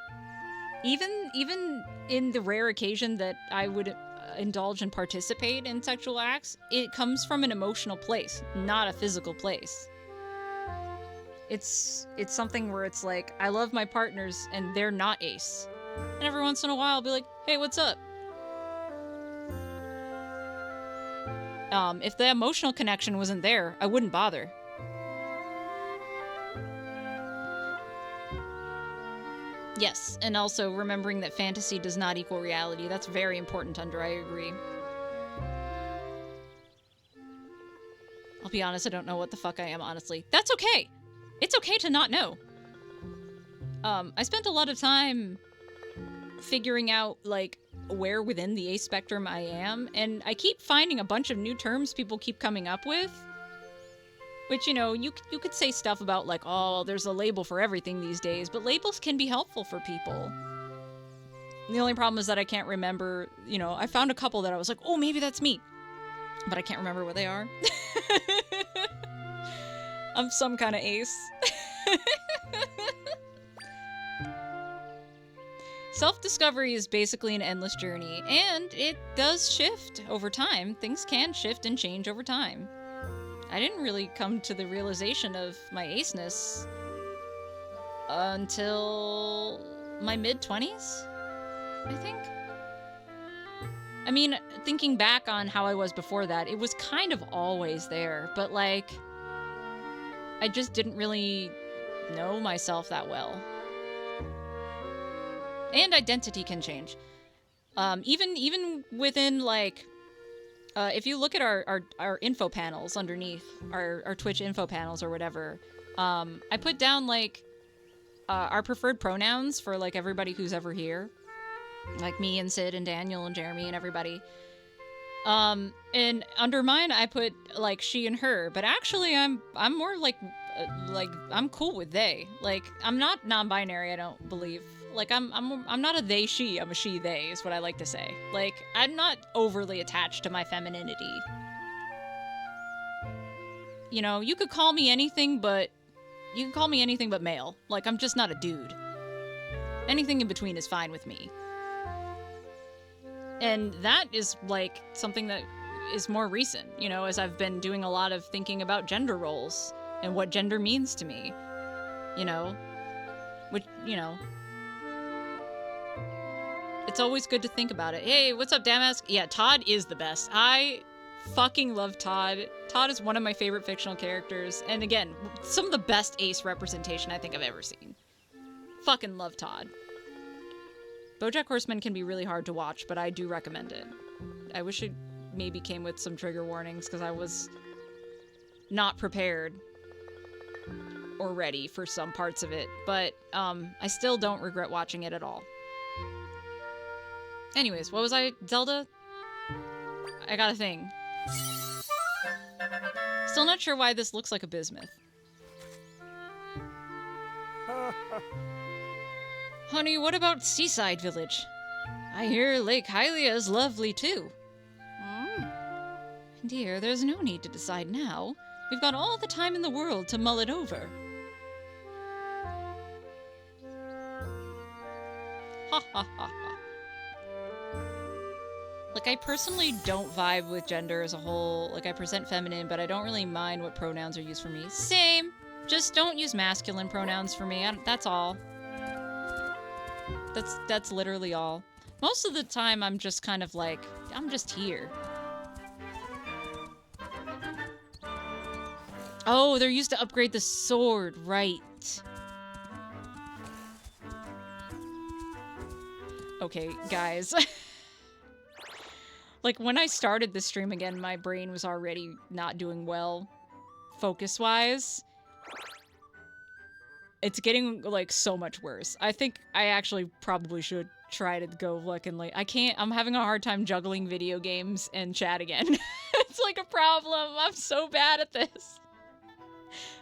even in the rare occasion that I would indulge and participate in sexual acts, it comes from an emotional place, not a physical place. It's something where it's like, I love my partners and they're not ace. And every once in a while I'll be like, hey, what's up? If the emotional connection wasn't there, I wouldn't bother. Yes, and also remembering that fantasy does not equal reality. That's very important, Tundra, I agree. I'll be honest, I don't know what the fuck I am, honestly. That's okay! It's okay to not know. I spent a lot of time figuring out, like, where within the ace spectrum I am, and I keep finding a bunch of new terms people keep coming up with. Which, you know, you could say stuff about, like, oh, there's a label for everything these days, but labels can be helpful for people. The only problem is that I can't remember, you know, I found a couple that I was like, oh, maybe that's me. But I can't remember what they are. I'm some kind of ace. Self-discovery is basically an endless journey, and it does shift over time. Things can shift and change over time. I didn't really come to the realization of my aceness until my mid-20s, I think. I mean, thinking back on how I was before that, it was kind of always there, but like, I just didn't really know myself that well. And identity can change. Even within, like, if you look at our info panels underneath, our Twitch info panels or whatever, I put down, like, our preferred pronouns for, like, everybody who's ever here. Like me and Sid and Daniel and Jeremy and everybody. And under mine, I put, like, she and her. But actually, I'm more, like, I'm cool with they. Like, I'm not non-binary, I don't believe. Like, I'm not a they, she, I'm a she, they, is what I like to say. Like, I'm not overly attached to my femininity. You know, you could call me anything but male. Like, I'm just not a dude. Anything in between is fine with me. And that is, like, something that is more recent, you know, as I've been doing a lot of thinking about gender roles and what gender means to me, you know, which, you know, it's always good to think about it. Hey, what's up, Damask? Yeah, Todd is the best. I fucking love Todd. Todd is one of my favorite fictional characters. And again, some of the best ace representation I think I've ever seen. Fucking love Todd. BoJack Horseman can be really hard to watch, but I do recommend it. I wish it maybe came with some trigger warnings, because I was not prepared or ready for some parts of it, but I still don't regret watching it at all. Anyways, what was I? Zelda? I got a thing. Still not sure why this looks like a bismuth. Honey, what about Seaside Village? I hear Lake Hylia is lovely too. Dear, there's no need to decide now. We've got all the time in the world to mull it over. Ha ha ha ha. Like, I personally don't vibe with gender as a whole. Like, I present feminine, but I don't really mind what pronouns are used for me. Same. Just don't use masculine pronouns for me. That's all. That's literally all. Most of the time, I'm just kind of like, I'm just here. Oh, they're used to upgrade the sword, right. Okay, guys. Like, when I started the stream again, my brain was already not doing well, focus-wise. It's getting, like, so much worse. I think I actually probably should try to go fucking, like, I'm having a hard time juggling video games and chat again. It's like a problem. I'm so bad at this.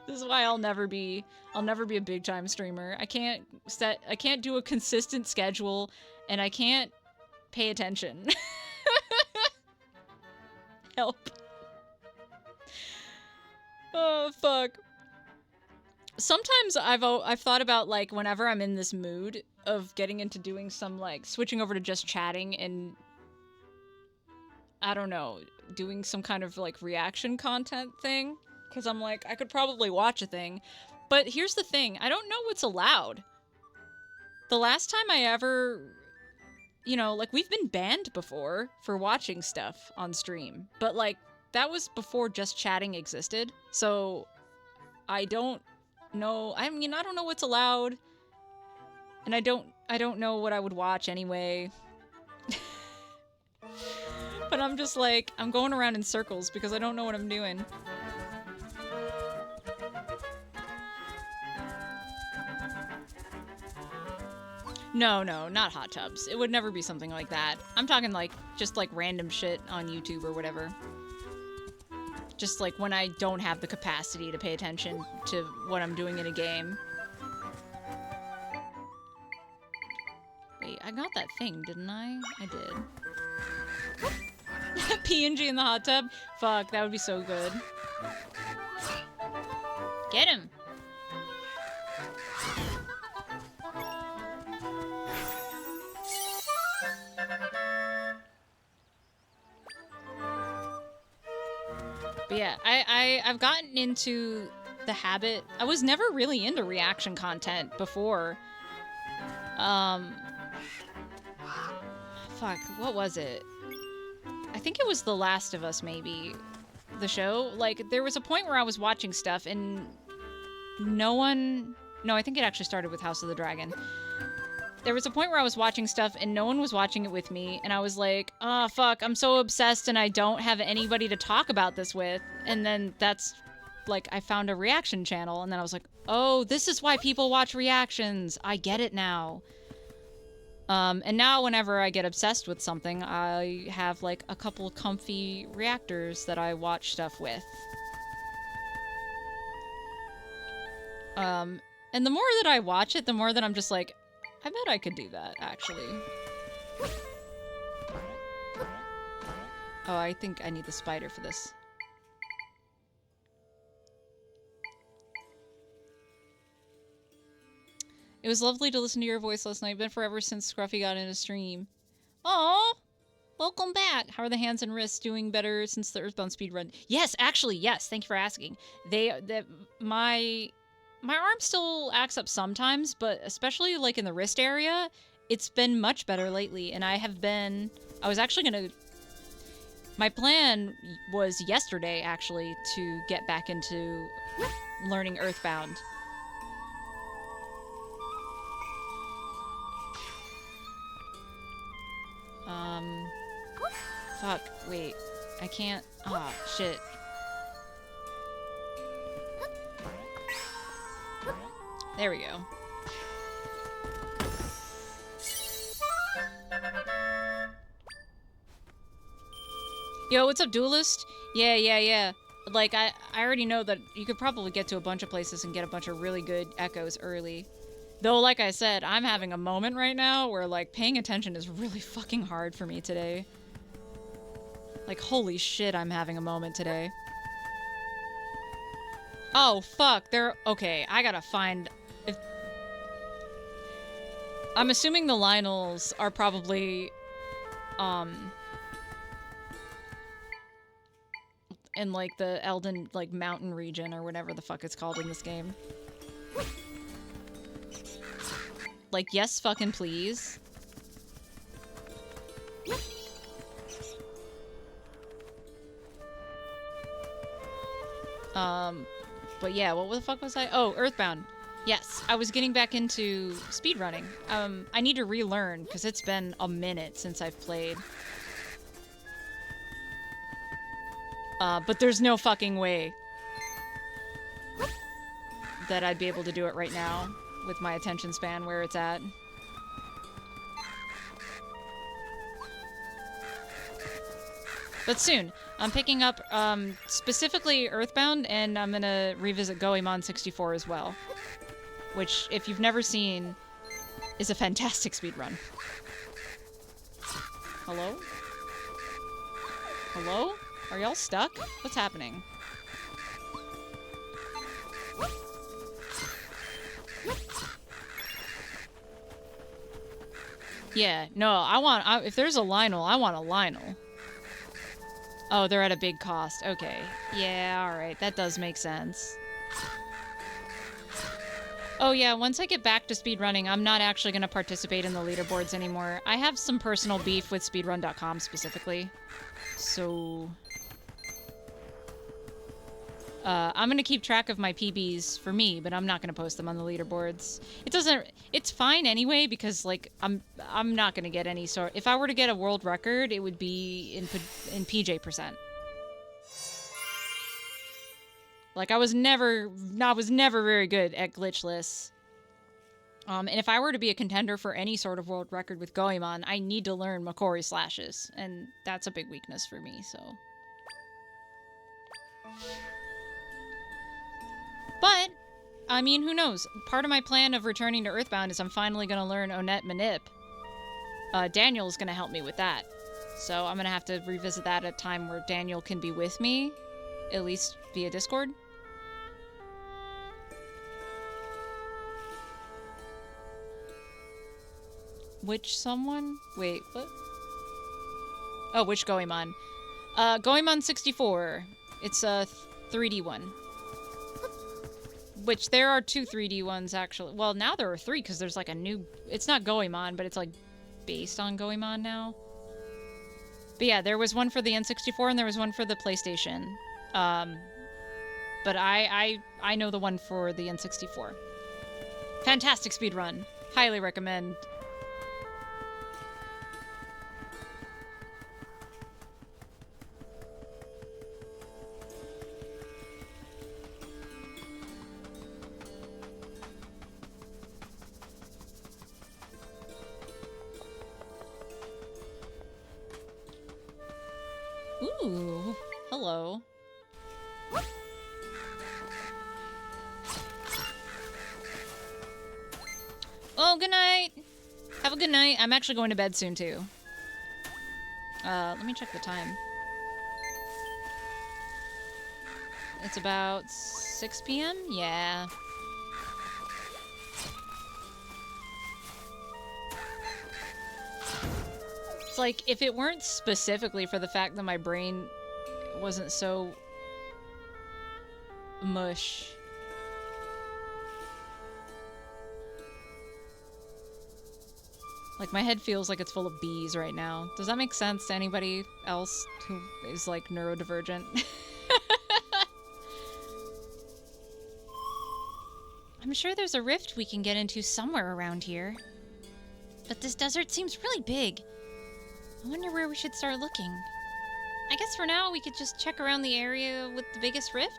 This is why I'll never be a big time streamer. I can't do a consistent schedule, and I can't pay attention. Help. Oh, fuck. Sometimes I've thought about, like, whenever I'm in this mood of getting into doing some, like, switching over to just chatting and, I don't know, doing some kind of, like, reaction content thing. Because I'm like, I could probably watch a thing. But here's the thing. I don't know what's allowed. The last time I ever... You know, like, we've been banned before for watching stuff on stream. But, like, that was before just chatting existed. So, I don't know. I mean, I don't know what's allowed. And I don't know what I would watch anyway. But I'm just like, I'm going around in circles because I don't know what I'm doing. No, not hot tubs. It would never be something like that. I'm talking, like, just, like, random shit on YouTube or whatever. Just, like, when I don't have the capacity to pay attention to what I'm doing in a game. Wait, I got that thing, didn't I? I did. PNG in the hot tub? Fuck, that would be so good. Get him! But yeah, I've gotten into the habit. I was never really into reaction content before. Fuck, what was it? I think it was The Last of Us, maybe. The show. Like, there was a point where I was watching stuff and no one... No, I think it actually started with House of the Dragon. There was a point where I was watching stuff and no one was watching it with me, and I was like, oh, fuck, I'm so obsessed and I don't have anybody to talk about this with. And then that's, like, I found a reaction channel, and then I was like, oh, this is why people watch reactions. I get it now. And now whenever I get obsessed with something, I have, like, a couple comfy reactors that I watch stuff with. And the more that I watch it, the more that I'm just like, I bet I could do that, actually. Oh, I think I need the spider for this. It was lovely to listen to your voice last night. Been forever since Scruffy got in a stream. Aw! Welcome back! How are the hands and wrists doing better since the Earthbound speedrun? Yes, actually, yes. Thank you for asking. My arm still acts up sometimes, but especially, like, in the wrist area, it's been much better lately, and I was actually gonna... My plan was yesterday, actually, to get back into learning Earthbound. Fuck, wait. I can't... Ah, shit. There we go. Yo, what's up, Duelist? Yeah. Like, I already know that you could probably get to a bunch of places and get a bunch of really good echoes early. Though, like I said, I'm having a moment right now where, like, paying attention is really fucking hard for me today. Like, holy shit, I'm having a moment today. Oh, fuck, okay, I gotta find... I'm assuming the Lionels are probably, in, like, the Elden, like, mountain region or whatever the fuck it's called in this game. Like, yes fucking please. But yeah, what the fuck was I? Oh, Earthbound. Yes, I was getting back into speedrunning. I need to relearn, because it's been a minute since I've played. But there's no fucking way that I'd be able to do it right now, with my attention span where it's at. But soon. I'm picking up, specifically Earthbound, and I'm gonna revisit Goemon 64 as well. Which, if you've never seen, is a fantastic speedrun. Hello? Hello? Are y'all stuck? What's happening? Yeah, no, if there's a Lionel, I want a Lionel. Oh, they're at a big cost. Okay. Yeah, alright. That does make sense. Oh yeah, once I get back to speedrunning, I'm not actually going to participate in the leaderboards anymore. I have some personal beef with speedrun.com specifically. So... I'm gonna keep track of my PBs for me, but I'm not gonna post them on the leaderboards. It's fine anyway, because, like, I'm not gonna get any sort... If I were to get a world record, it would be in PJ%. Like, I was never very good at glitchless. And if I were to be a contender for any sort of world record with Goemon, I need to learn Makori slashes, and that's a big weakness for me, so... But, I mean, who knows? Part of my plan of returning to Earthbound is I'm finally going to learn Onet Manip. Daniel's going to help me with that. So I'm going to have to revisit that at a time where Daniel can be with me, at least via Discord. Which someone? Wait, what? Oh, which Goemon? Goemon 64. It's a 3D one. Which there are 2 3D ones, actually. Well, now there are 3, because there's like a new... It's not Goemon, but it's like based on Goemon now. But yeah, there was one for the N64 and there was one for the PlayStation. But I know the one for the N64. Fantastic speedrun. Highly recommend. Ooh, hello. Oh, good night. Have a good night. I'm actually going to bed soon, too. Let me check the time. It's about 6 p.m.? Yeah. It's like, if it weren't specifically for the fact that my brain wasn't so mush. Like, my head feels like it's full of bees right now. Does that make sense to anybody else who is, like, neurodivergent? I'm sure there's a rift we can get into somewhere around here. But this desert seems really big. I wonder where we should start looking. I guess for now we could just check around the area with the biggest rift?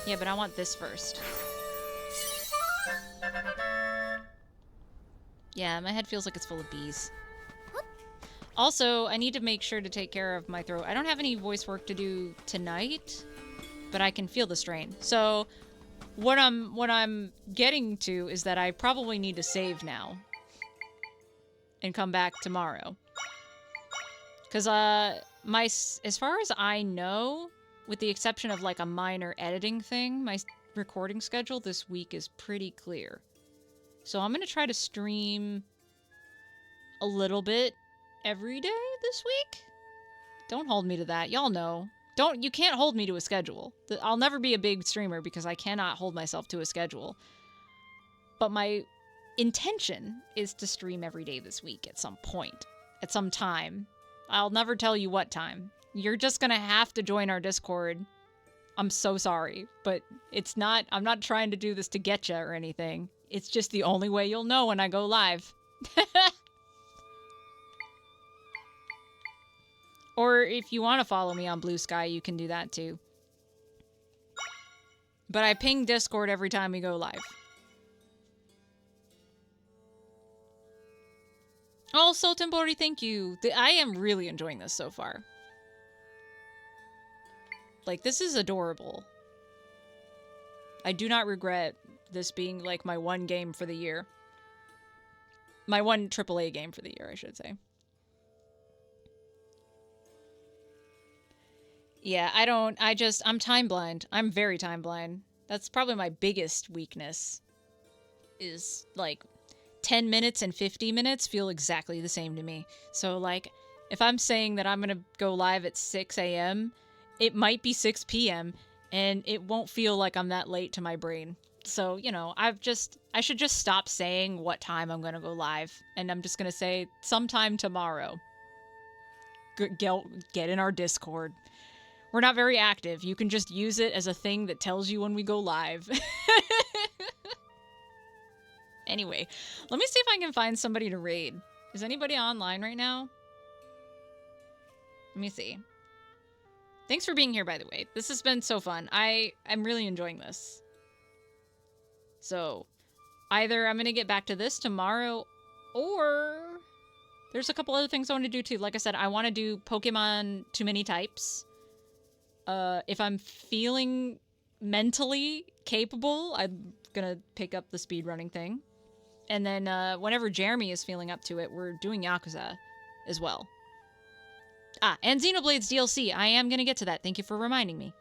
Yeah, but I want this first. Yeah, my head feels like it's full of bees. Also, I need to make sure to take care of my throat. I don't have any voice work to do tonight, but I can feel the strain. So, what I'm getting to is that I probably need to save now and come back tomorrow. Cuz as far as I know, with the exception of like a minor editing thing, my recording schedule this week is pretty clear. So I'm going to try to stream a little bit every day this week. Don't hold me to that. Y'all know. You can't hold me to a schedule. I'll never be a big streamer because I cannot hold myself to a schedule. But my intention is to stream every day this week at some point, at some time. I'll never tell you what time. You're just going to have to join our Discord. I'm so sorry, but I'm not trying to do this to get you or anything. It's just the only way you'll know when I go live. Or if you want to follow me on Blue Sky, you can do that too. But I ping Discord every time we go live. Oh, Sultanbori, thank you. I am really enjoying this so far. Like, this is adorable. I do not regret this being, like, my one game for the year. My one AAA game for the year, I should say. Yeah, I'm time blind. I'm very time blind. That's probably my biggest weakness. Is, like, 10 minutes and 50 minutes feel exactly the same to me. So, like, if I'm saying that I'm gonna go live at 6 a.m., it might be 6 p.m., and it won't feel like I'm that late to my brain. So, you know, I should just stop saying what time I'm gonna go live, and I'm just gonna say sometime tomorrow. Get in our Discord. We're not very active. You can just use it as a thing that tells you when we go live. Anyway, let me see if I can find somebody to raid. Is anybody online right now? Let me see. Thanks for being here, by the way. This has been so fun. I'm really enjoying this. So, either I'm going to get back to this tomorrow, or there's a couple other things I want to do too. Like I said, I want to do Pokemon Too Many Types. If I'm feeling mentally capable, I'm going to pick up the speedrunning thing. And then whenever Jeremy is feeling up to it, we're doing Yakuza as well. Ah, and Xenoblade's DLC. I am going to get to that. Thank you for reminding me.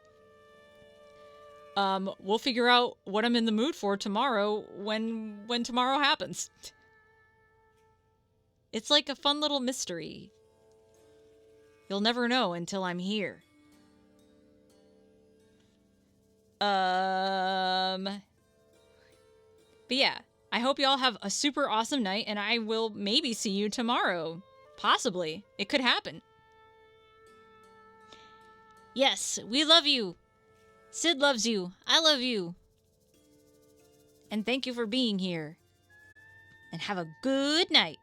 We'll figure out what I'm in the mood for tomorrow when tomorrow happens. It's like a fun little mystery. You'll never know until I'm here. But yeah, I hope y'all have a super awesome night, and I will maybe see you tomorrow. Possibly. It could happen. Yes, we love you. Sid loves you. I love you. And thank you for being here. And have a good night.